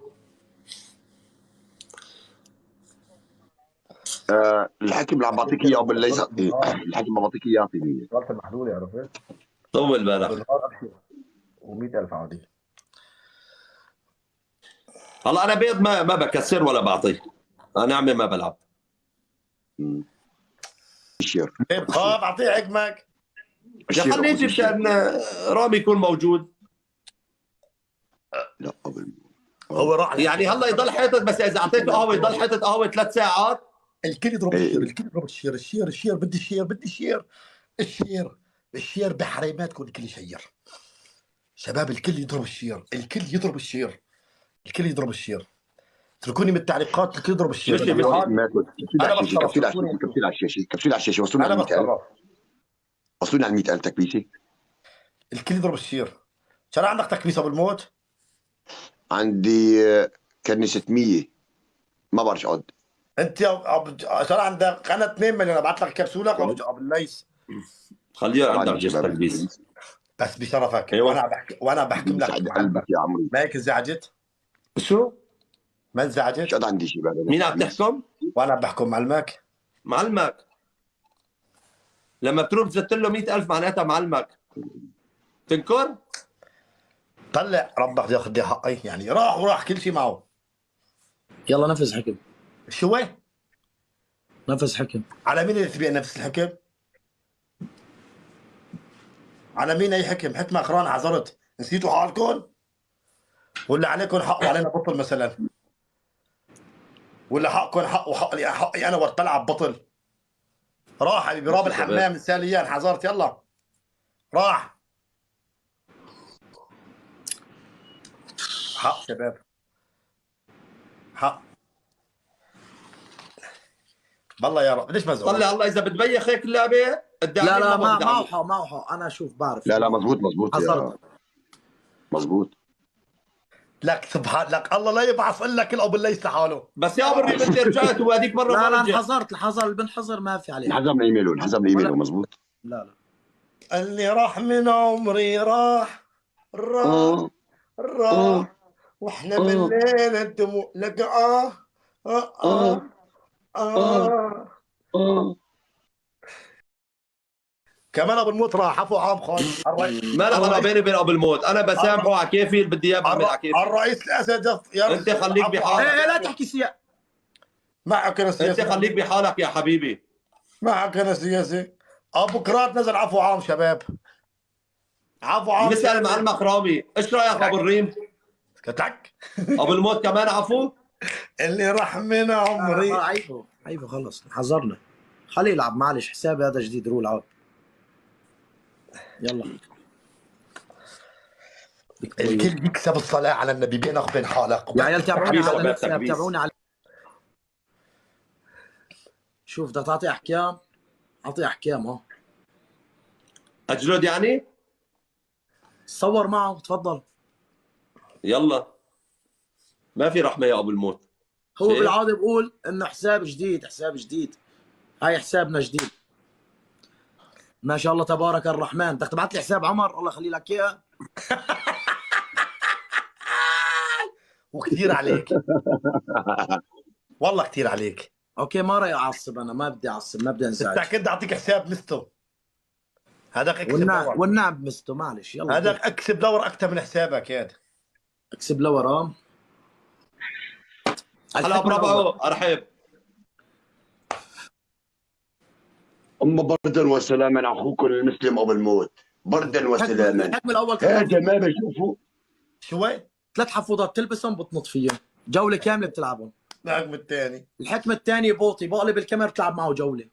الحكم اللي عم بعطيك اياه بالليل، الحكم اللي بعطيك اياه في غلطة محلولة عرفت؟ طول بالك. بالنهار ابشر و100,000 عادي. هلا انا بيض ما بكسر ولا بعطيه. انا عمي ما بلعب. الشير. بخاف اعطيه حكمك. يا خليه يجي مشان رامي يكون موجود. لا قبل هو راح يعني هلا يضل حيطه، بس اذا اعطيته قهوه يضل حيطه قهوه 3 ساعات. الكل يضرب الشير، الكل يضرب الشير، بدي الشير بحريماتكم الكل يشير. شباب الكل يضرب الشير. اتركوني من التعليقات، الكل يضرب الشير. انا كفيل على الشاشه وصلنا على 100,000. وصلنا على 100,000 تكبيسه. الكل يضرب الشير. شو عندك تكبيسه بالموت؟ عندي كان 600، ما بعرف اقعد. انت صار عندك قناه 2 مليون، ابعث لك كبسوله ابو الليث. خليها عندك جيش تلبيس بس بشرفك. أيوة. وانا بحكم لك. قلبك يا عمري. ما هيك انزعجت؟ شو؟ ما انزعجت؟ شو عندي شيء بعد. مين عم تحكم؟ وانا بحكم معلمك. معلمك لما بتروح بتزت له 100,000 معناتها معلمك. تنكر؟ طلع ربك ياخذ لي حقي، يعني راح كل شيء معه. يلا نفذ حكم. شو هي؟ نفذ حكم. على مين اللي تبيع نفس الحكم؟ على مين اي حكم؟ حكم اخران عذرت، نسيتوا حالكم؟ ولا عليكم حق وعلينا بطل مثلا؟ ولا حقكم حق حقي انا وقت بلعب بطل؟ راح حبيبي راب الحمام مثاليا حذرت يلا. راح حق شباب، حق والله يا رب. ليش مزعوج؟ طلع الله اذا بتبيخ هيك اللعبه. لا ما حق انا اشوف بعرف. لا مزبوط حصلت. مزبوط. لك سبحان لك الله لا يبعث الا كل ابو الليث لحاله. بس يا ابو الريم انت رجعت وهذيك مره لا ما رجعت. انحظرت. الحظر اللي بنحظر ما في عليه. انحزم ايميله مزبوط. لا اللي راح من عمري راح واحنا ملينا الدموع لك كمان ابو الموت راح عفو عام خالص ما لك انا بيني وبين ابو الموت، انا بسامحه على كيفي اللي بدي اياه بعمل على كيفي. الرئيس الاسد انت خليك بحالك. ايه لا تحكي سياسة. معك انا انت سياسي، خليك بحالك يا حبيبي. معك انا سياسي. ابو كرات نزل عفو عام شباب، عفو عام. نسال معلمك رامي، ايش رايك ابو الريم؟ كتك ابو الموت كمان عفو؟ اللي راح من عمري. عيبه خلص حذرنا. خليه يلعب معلش، حسابي هذا جديد رول عود. يلا الكل يكسب الصلاة على النبي بينك وبين حالك. يا عيال تابعوني تكبيس على شباب، الحساب، تكبيس. تابعوني على. شوف بدك تعطي احكام، اعطي احكام. ها اجلد يعني؟ صور معه تفضل. يلا ما في رحمه يا ابو الموت. هو شايف؟ بالعاده بقول انه حساب جديد، حساب جديد. هاي حسابنا جديد. ما شاء الله تبارك الرحمن. بدك تبعت لي حساب عمر الله يخلي لك اياه. وكثير عليك والله كثير عليك. اوكي ما راح اعصب، انا ما بدي اعصب، ما بدي انزعج. انت كنت اعطيك حساب مستو، هذاك اكسب دور. والنعم بمستو معلش يلا. هذاك اكسب دور اكثر من حسابك ياد. اكسب لورا. هلا بربعه ارحب. أما بردا وسلاما أخوكم المسلم أبو الموت، بردا وسلاما. الحكم الاول هذا ما بشوفه. شوي 3 حفوضات تلبسهم بتنط فيهم، جوله كامله بتلعبهم. الحكم الثاني. الحكم الثاني بوطي بقلب الكاميرا بتلعب معه جوله.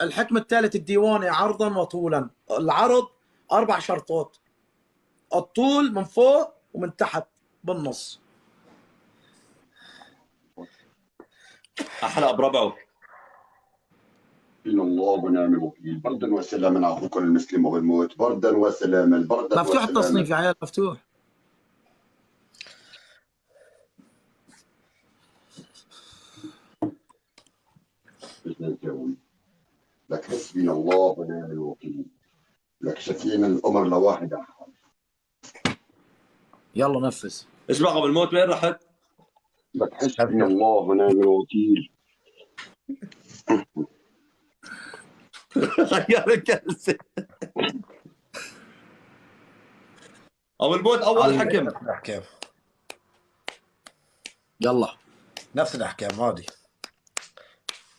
الحكم الثالث الديواني عرضا وطولا. العرض 4 شرطات، الطول من فوق ومن تحت بالنص. احلى بربعه. إن الله ونعم الوكيل، بردا وسلاما أخوكم المسلم أبو الموت، بردا وسلاما، بردا مفتوح وسلاما. التصنيف يا عيال مفتوح. لك حسبنا الله ونعم الوكيل، لك شفينا الأمر لواحد أحد. يلا نفذ. ايش بقى ابو الموت وين رحت؟ لك حسبنا الله ونعم الوكيل. غير الكرسي. ابو الموت اول حكم. نفس الاحكام، يلا نفس الاحكام عادي،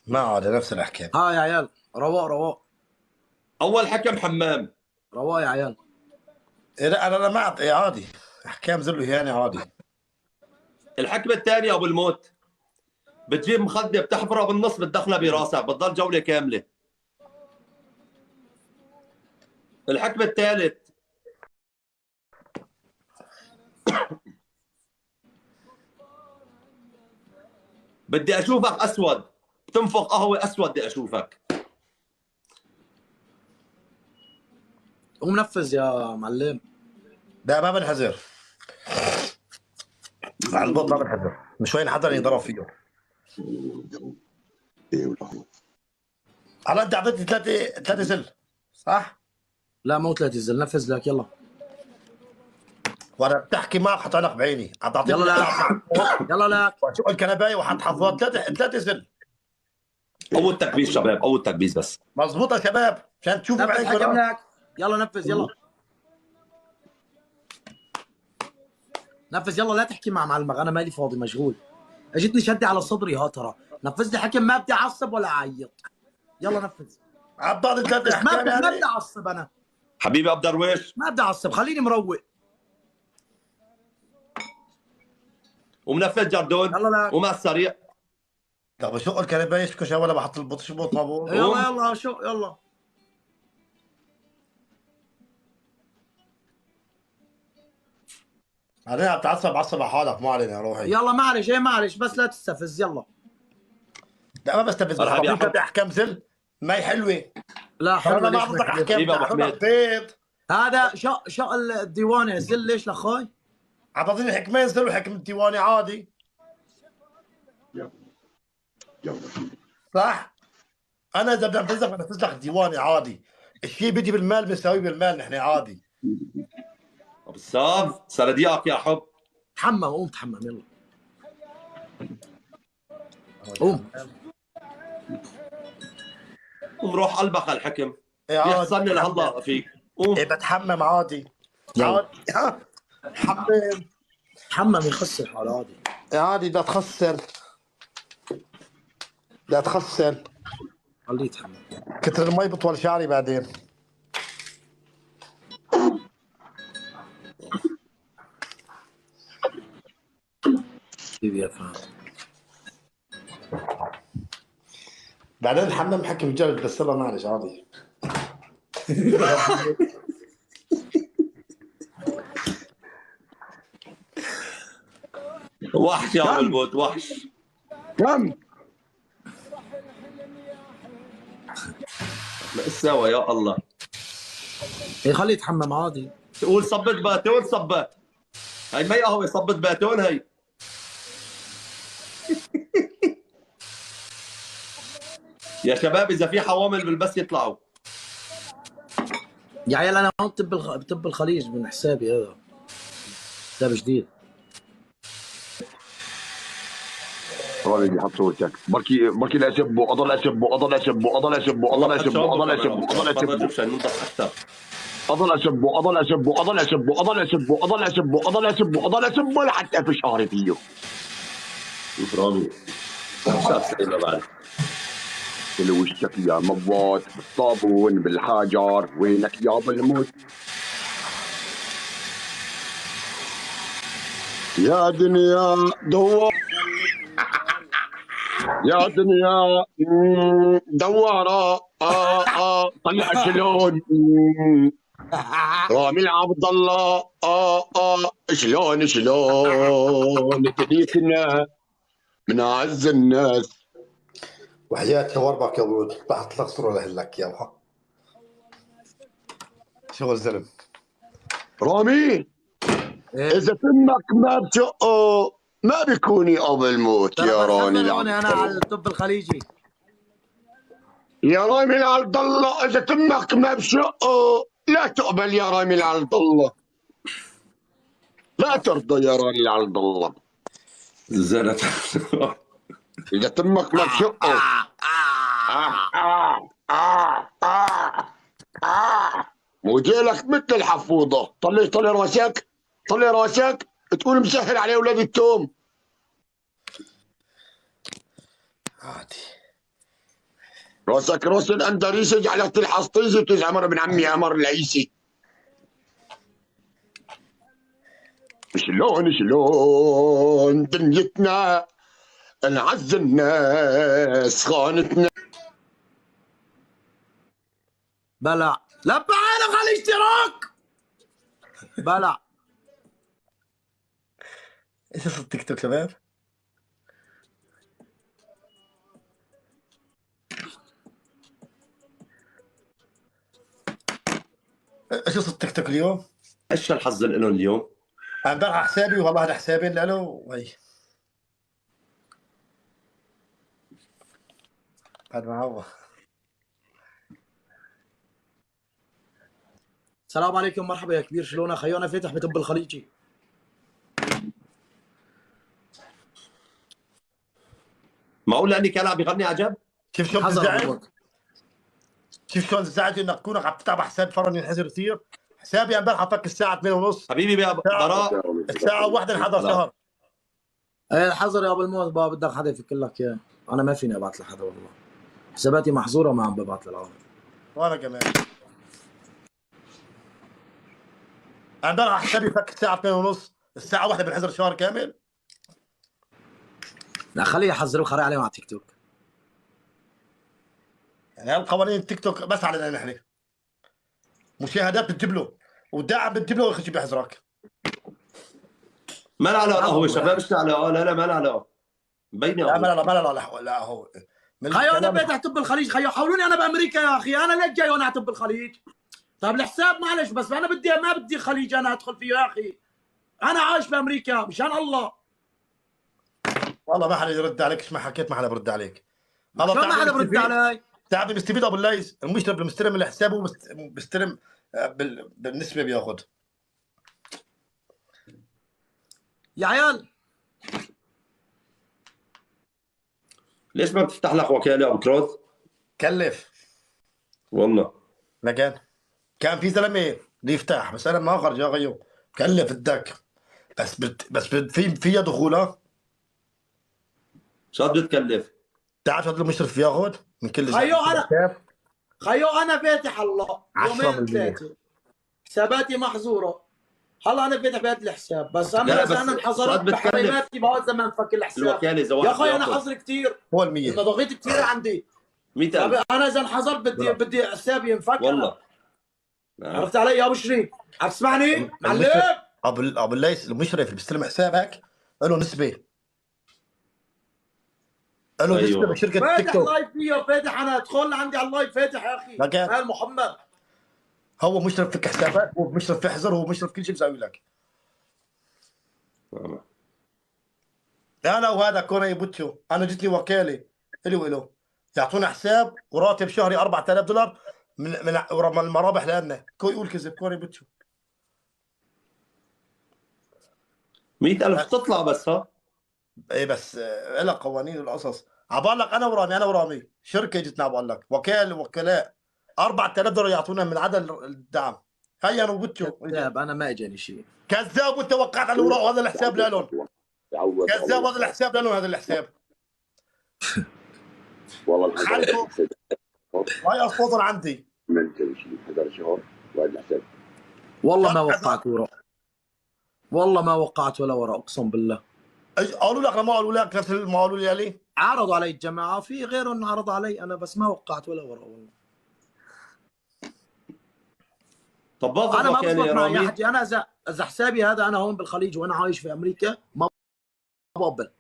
ما عاد نفس الاحكام. ها يا عيال، رواق رواق اول حكم حمام. رواق يا عيال. إيه لا انا ما اعطي عادي، احكام زلوا يعني عادي. الحكم الثاني ابو الموت، بتجيب مخده بتحفرها بالنص بتدخلها براسك بتضل جوله كامله. الحكم الثالث بدي اشوفك اسود بتنفخ قهوه اسود، بدي اشوفك. ومنفذ يا معلم. لا ما بنحذر على البوط، ما بنحذر، مش وين حدا ينضرب فيه. على انت اعطيتني ثلاثة زل صح؟ لا مو 3 زل، نفذ لك يلا. وانا بتحكي معك حط عينك بعيني، عم تعطيني يلا لك يلا لك. وشو الكنبايه وحط حفاض ثلاثة زل. اول تكبيس شباب، اول تكبيس بس. مضبوطة يا شباب عشان تشوفوا نفذ بعينكم. حكم لك. يلا نفذ يلا. نفذ يلا، لا تحكي مع معلمك، انا مالي فاضي مشغول. اجتني شدي على صدري ها ترى. نفذ لي حكم، ما بدي اعصب ولا اعيط. يلا نفذ. عبالي ثلاثة احكام ما يعني. بدي اعصب انا. حبيبي ابو درويش، ما بدي اعصب، خليني مروق. ومنفذ جردون يلا لك. ومع السريع. طب بشق الكنبايه يشكش ولا بحط البوط شبوط ما بقول. يلا يلا شو يلا. بعدين عم تعصب عصب على حالك، ما علينا يا روحي. يلا معلش ايه معلش، بس لا تستفز يلا. لا ما بستفز، مرحبا يا بس ثلاث احكام زل ما هي حلوه. لا حلو. انا ما ليش اعطيك ما- احكام حبيبي أبو تعطيك حميد. بيض. هذا شق الديواني زل ليش لاخوي؟ عم تعطيني حكمين زل وحكم الديواني عادي يلا صح؟ انا اذا بدي انفذك بنفذ لك الديواني عادي، الشيء بيجي بالمال بنساويه بالمال نحن عادي. بالصاف صناديقك يا حب. تحمم، قوم تحمم يلا. قوم. ومروح قلبك على الحكم. إيه عادي، يحصلني لهلا فيك. قوم. إيه بتحمم عادي. يلا. عادي. حمم. تحمم يخسر حاله عادي. عادي بدها تخسر. بدها تخسر. خليه يتحمم. كتر المي بطول شعري بعدين. حبيبي يا فهد. بعدين الحمام حكم جلد بس يلا معلش عادي. وحش يا ابو البوت وحش. كم مأساوة يا الله. إيه خليه يتحمم عادي. تقول صبت باتون صبت. هي مي قهوة صبت باتون هي. يا شباب اذا في حوامل بالبث يطلعوا. يا عيال انا هون بطب الخليج من حسابي هذا. حساب جديد. رامي بيحط صورتك بركي لا اسبه اضل اسبه اضل اسبه اضل اسبه اضل اسبه اضل اسبه اضل اسبه شوف ننضف اكثر. اضل اسبه اضل اسبه اضل اسبه اضل اسبه اضل اسبه اضل اسبه اضل اسبه لحتى في شعري فيه. شوف رامي شاف سليمة بعد. كل وشك يا موات بالصابون بالحجر وينك يا بالموت. يا دنيا دوار يا دنيا دوارة طلع شلون رامي العبد الله شلون تديكنا من اعز الناس. وحياتي وربك يا ولد بحط لك صورة لهلك يا شو الزلم. رامي إيه؟ اذا تمك ما بتشقه ما بيكوني قبل موت يا رامي العبد انا على الطب الخليجي. يا رامي العبد الله اذا تمك ما بشقه لا تقبل يا رامي العبد الله. لا ترضى يا رامي العبد الله. زنت. اذا تمك ما بشقه وجيلك مثل الحفوضه. طلي راسك طلي راسك تقول مسهل عليه اولاد التوم. عادي. راسك راس الاندريسي جعلك تلحس طيزي وتزعمر ابن عمي عمر العيسي. شلون دنيتنا انعز الناس خانتنا. بلع لا بعالم على اشتراك. بلع. ايش قصة تيك توك شباب؟ ايش قصة تيك توك اليوم؟ ايش الحظ اللي لهم اليوم؟ امبارح حسابي والله هذا حسابين له وهي بعد ما هو. السلام عليكم مرحبا يا كبير شلونك؟ خيونا فاتح بطب الخليجي. معقول لاني كان عم بيغني عجب؟ شوف شلون حذر تزعل؟ بالوقت. شوف شلون تزعل انك تكونك عم تتابع حساب فرن ينحزر كثير. حسابي امبارح حطك الساعة 2:30. حبيبي يا براء. الساعة 1 انحضر شهر. ايه الحذر يا ابو الموت بقى بدك حدا يفك لك اياه. انا ما فيني ابعث لحدا والله. حساباتي محظوره ما عم ببعث للعالم. وانا كمان. امبارح حسابي فك الساعة 2:30. الساعة 1 بنحزر شهر كامل. لا خليه يحذروه خري عليهم على تيك توك. يعني القوانين التيك توك بس علينا نحن. مشاهدات بتجيب له والداعم بتجيب له ويخش بيحزرك. ما له علاقه هو شباب ايش له علاقه؟ لا ما له علاقه. مبينه لا هو. لا هو خيو انا فاتح طب الخليج. خيو حولوني انا بامريكا يا اخي. انا ليش جاي هون على طب الخليج؟ طيب الحساب معلش بس انا ما بدي الخليج انا ادخل فيه يا اخي. انا عايش بامريكا مشان الله. والله ما حدا يرد عليك. ايش ما حكيت ما حدا برد عليك. شلون ما حدا برد علي؟ تعب مستفيد ابو الليث. المشكله بالمستلم اللي حسابه بيستلم بالنسبه بياخذ. يا عيال ليش ما بتفتح لك وكاله ابو كروز؟ كلف والله لكن كان في زلمه بده يفتح بس انا ما خرج يا غيو كلف الدك فيها دخولها. شو قد بتكلف؟ تعرف هذا المشرف ياخذ من كل خيو انا حساب خيو انا فاتح الله 10% يومين ثلاثه حساباتي محظوره. هلا انا فاتح بهذا الحساب بس لا، انا بس اذا انا شو انحظرت قد بتكلف؟ بحريماتي بهذا الزمن فك الحساب. الوكاله اذا يا واحد اخي انا بياخذ حظر كثير، هو المية. المضاغيط كثير عندي. 100,000 انا اذا انحظرت بدي حسابي ينفك. والله. أنا عرفت علي يا ابو شريف؟ عم تسمعني معلم؟ المشرف ابو الليث المشرف اللي بيستلم حسابك له نسبه، له نسبه أيوة. بشركه تيك فاتح توك. لايف فيه فاتح، انا ادخل عندي على اللايف فاتح يا اخي. لكن مال محمد هو مشرف فك حسابات، هو مشرف يحظر، هو مشرف كل شيء بيسوي لك. انا وهذا كوني بوتشو انا جتني وكاله الي وله يعطونا حساب وراتب شهري $4000 من المرابح لنا. كو يقول كذب كوني بوتشو 100,000 تطلع بس. ها ايه بس لها قوانين والقصص. عبال لك انا ورامي شركه جتنا عبال لك وكلاء $4000 يعطونا من عدد الدعم. هيا انا وبوتشو كذاب، انا ما اجاني شيء. كذاب وانت وقعت على الاوراق وهذا الحساب لهم. كذاب هذا الحساب لهم، هذا الحساب والله خلفه هاي اصوات عندي. من شيء 11 شهر وهذا الحساب والله ما وقعت ورق، والله ما وقعت ولا ورق اقسم بالله. قالوا لك ما قالوا لك نفس ما قالوا لي عليه. عرضوا علي الجماعه، في غيرهم عرض علي انا، بس ما وقعت ولا ورق والله. طب باخذ انا ما وكاله بزبط يا معي يا رامي. حجي. انا اذا حسابي هذا انا هون بالخليج وانا عايش في امريكا ما بقبل،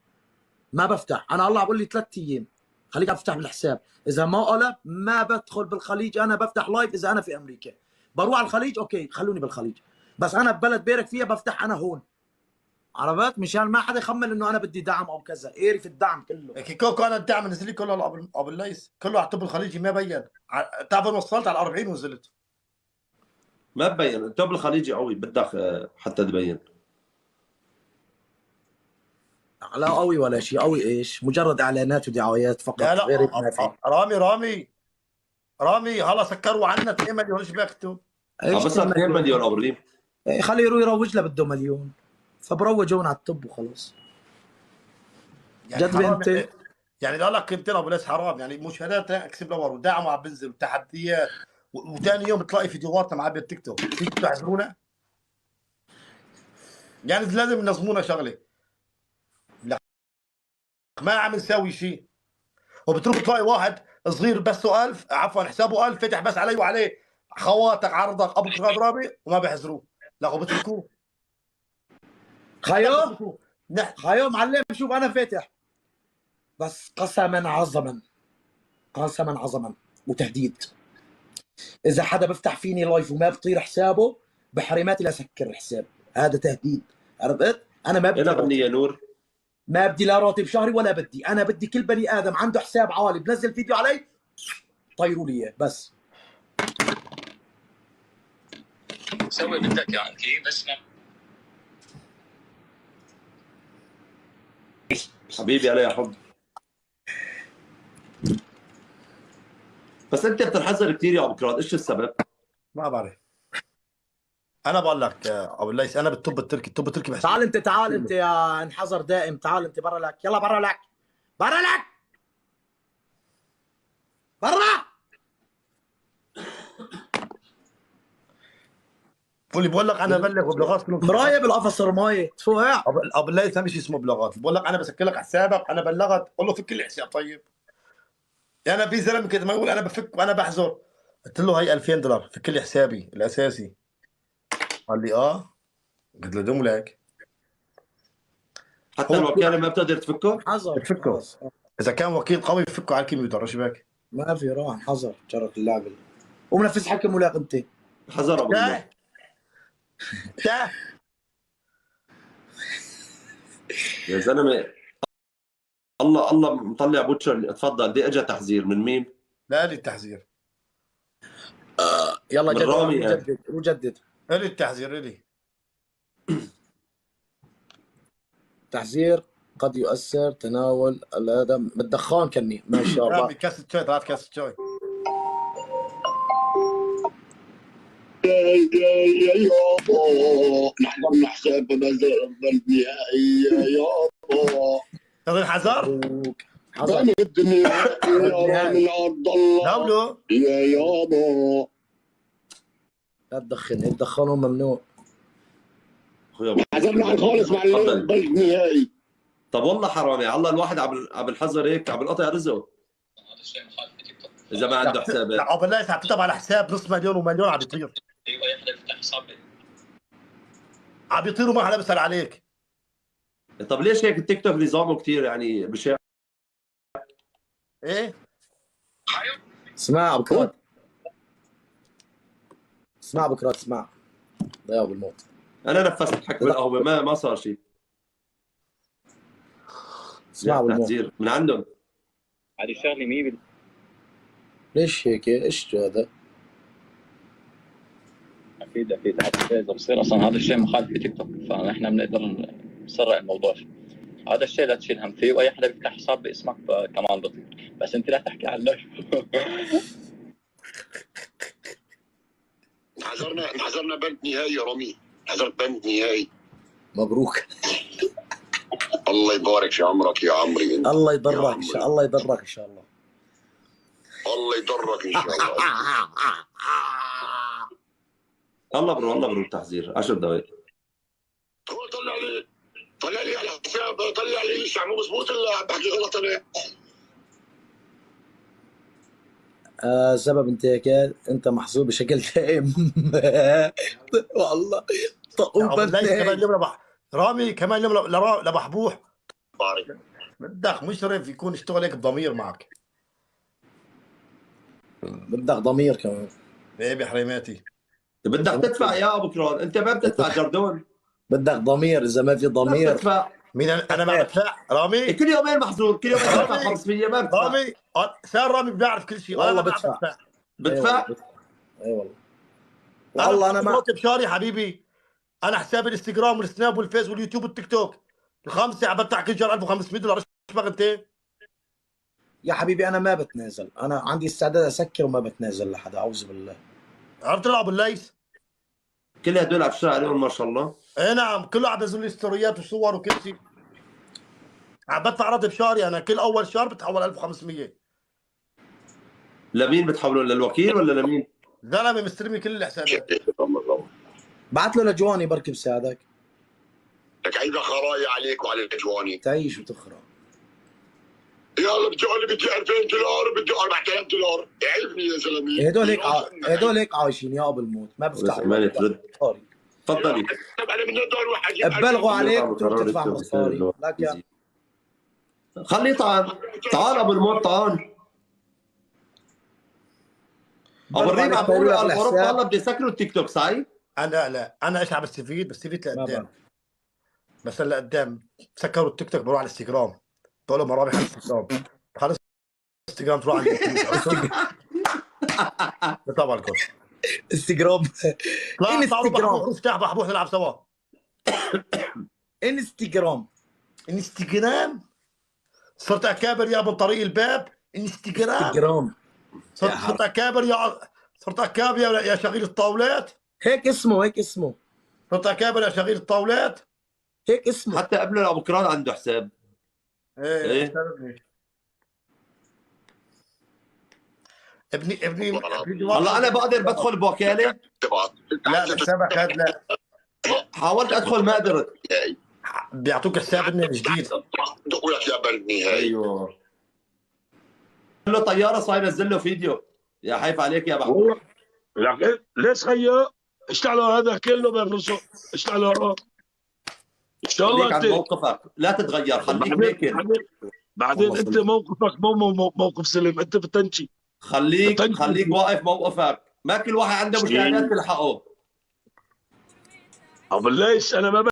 ما بفتح. انا الله بقول لي 3 ايام خليك افتح بالحساب، اذا ما قلب ما بدخل بالخليج. انا بفتح لايف اذا انا في امريكا، بروح على الخليج اوكي خلوني بالخليج، بس انا ببلد بارك فيها بفتح انا هون. عرفت؟ مشان ما حدا يخمن انه انا بدي دعم او كذا، قيري في الدعم كله. كوكو انا الدعم نزل لي كله ابو الليث كله على الطب الخليجي ما بين. تعرف وصلت على 40 ونزلت. ما تبين التوب الخليجي قوي، بدك حتى تبين. لا قوي ولا شيء، قوي ايش؟ مجرد اعلانات ودعايات فقط. لا غير هيك ما في. رامي هلا سكروا عنا 2 مليون ايش بياخذوا؟ بس 2 مليون ابو ريم. خليه يروج له بده مليون، فبروجون على الطب وخلاص. يعني جد بنتي يعني قال لك كنت ابو ليث حرام يعني مشاهدات اكسب لور ودعم على بنزل وتحديات وثاني يوم تلاقي فيديوهاتنا معبيه التيك توك تيجي تحزرونا. يعني لازم ينظمونا شغله. ما عم نساوي شيء وبتروح تلاقي واحد صغير بس 1000 عفوا حسابه 1000 فتح بس علي وعليه خواتك عرضك ابو كراد رامي وما بيحزروه. لا وبتركوه. خيو معلم شوف انا فاتح، بس قسما عظما وتهديد، اذا حدا بفتح فيني لايف وما بطير حسابه بحريماتي لا سكر الحساب. هذا تهديد. عرفت؟ انا ما بدي انا غني يا نور، ما بدي لا راتب شهري ولا بدي. انا بدي كل بني ادم عنده حساب عالي بنزل فيديو علي طيروا لي اياه بس. سوي بدك يا انكي بس حبيبي انا يا حب. بس انت بتنحزر كثير يا ابو كراد، ايش السبب؟ ما بعرف. انا بقول لك ابو الليث انا بالطب التركي بحس. تعال انت يا انحظر دائم، تعال انت برا لك، يلا برا لك برا. اللي بقول لك انا ببلغ بلغات كلهم مرايه بالقفص رمايه تفوق. ابو الليث ما شيء اسمه بلغات. بقول لك انا بسكر لك حسابك انا بلغت قول له فك لي حساب. طيب يعني انا في زلمه كده ما يقول انا بفك وانا بحزر. قلت له هي $2000 فك لي حسابي الاساسي. قال لي قلت له دم لك حتى الوكاله ما بتقدر تفكه؟ حذر بتفكه اذا كان وكيل قوي بفكه على الكمبيوتر. ايش بك؟ ما في راح حذر جرك اللعبه ومنفذ حكم ولا انت حذر ابو ريم. يا زلمه الله مطلع بوتشر. تفضل دي اجى تحذير من مين؟ لا لي التحذير. يلا من رامي جدد وجدد. لي التحذير لي. تحذير قد يؤثر تناول الادم بالدخان كني ما شاء الله. رامي كاسة شاي، 3 كاسة شاي. يا يابا نحضر حساب النهائي يا يابا. هذا الحذر حصل رامي الدنيا يا رامي عبد الله دولة. يا يابا. لا تدخن، الدخان ممنوع. اخويا حسبنا على خالص مع تفضل. النهائي. طب والله حرامي الله الواحد عم الحظر هيك عم القطع رزقه هذا الشيء مخالف في تيك توك. اذا ما عنده حسابات. لا بالله حطيتها على حساب نص مليون ومليون عم يطير. ايوه اي حدا يفتح حساب عم يطيروا ما حدا بيسأل عليك. طب ليش هيك التيك توك نظامه كثير يعني بشع؟ ايه اسمع ابو كراد، اسمع ابو كراد، اسمع ضيعوا بالموت. انا نفست حك بالقهوه ما صار شيء. اسمع ابو الموت. تحذير من عندهم. هذه شغله 100%. ليش هيك؟ ايش هذا؟ اكيد اكيد هذا الشيء اذا بصير اصلا هذا الشيء مخالف في تيك توك، فنحن بنقدر نسرع الموضوع. هذا الشيء لا تشيل هم فيه، واي حدا بيفتح حساب باسمك كمان بطير، بس انت لا تحكي عن اللايف. انحزرنا بند نهائي يا رامي. انحزرت بند نهائي. مبروك. الله يبارك في عمرك يا عمري. الله يضرك ان شاء الله، يضرك ان شاء الله. الله يضرك ان شاء الله. الله برو تحذير 10 دقائق. هو طلع لي على حساب، طلع لي ليش عم مضبوط ولا عم بحكي غلط انا؟ سبب انت هيك، انت محظوظ بشكل دائم. والله طقوبة ليس كمان اليوم رامي كمان اليوم لبحبوح. بارك. بدك مشرف يكون يشتغل هيك بضمير معك. بدك ضمير كمان. ايه بحريماتي. بدك تدفع يا ابو كرون، انت ما بتدفع جردون. بدك ضمير، اذا ما في ما ضمير. بتدفع. مين انا ما بدفع رامي. كل يومين محظور، كل يومين بدفع 500 ما بدفع. رامي صار رامي بيعرف كل شيء. والله انا ما بدفع. بدفع. اي والله. والله انا ما بشاري حبيبي. انا حسابي الانستغرام والسناب والفيس واليوتيوب والتيك توك الخمسه عم بدفع كل شهر 1500 دولار. ايش بك انت؟ يا حبيبي انا ما بتنازل، انا عندي استعداد اسكر وما بتنازل لحدا، اعوذ بالله. عرفت تلعب الليث؟ كل هدول عم تشتغل عليهم ما شاء الله. اي نعم كله عم بنزل لي ستوريات وصور وكل شيء. عم بدفع راتب شهري انا كل اول شهر بتحول 1500. لمين بتحولوا للوكيل ولا لمين؟ زلمه مستلمي كل الحسابات. بعت له لجواني بركي بساعدك. لك عيد خرايا عليك وعلى جواني. تعيش وتخرب. يلا بدي 2000 دولار بدي 4000 دولار. عيبني يا زلمه. هدول هيك عايشين يا ابو الموت، ما بيفتحوا. ما ترد. مصاري. تفضلي. انا بدي ادور واحد ببلغوا عليك وتروح تدفع مصاري. لكن خليه تعال ابو الموت تعال. ابو الريم عم بقولوا على اوروبا هلا بده يسكروا التيك توك صحيح؟ لا انا ايش عم بستفيد؟ بستفيد لقدام. بس لقدام سكروا التيك توك بروح على الانستغرام. بقول لهم مرابح على الانستغرام. خلص انستغرام تروح على اليوتيوب. طبعا الكل انستغرام. انستغرام افتح بحبوح نلعب سوا. انستغرام صرت اكابر يا ابو طريق الباب. انستغرام صرت اكابر يا شغيل الطاولات. هيك اسمه صرت اكابر يا شغيل الطاولات. هيك اسمه. حتى قبل ابو كران عنده حساب. ايه ابني والله انا بقدر بدخل بوكاله. لا حسابك هذا لا. حاولت ادخل ما قدرت. بيعطوك حساب ابني جديد. دقوا لك يا بلد نهائي. ايوه له طياره صاير ينزل له فيديو. يا حيف عليك يا محمود. لكن ليش خيا اشتغلوا هذا كله بيغرسوا اشتغلوا ان شاء الله. خليك عن موقفك لا تتغير، خليك ماكل. بعدين انت موقفك مو موقف سليم، انت بتنشي. خليك واقف موقفك، ما كل واحد عنده مشاهدات تلحقه. طب ليش انا ما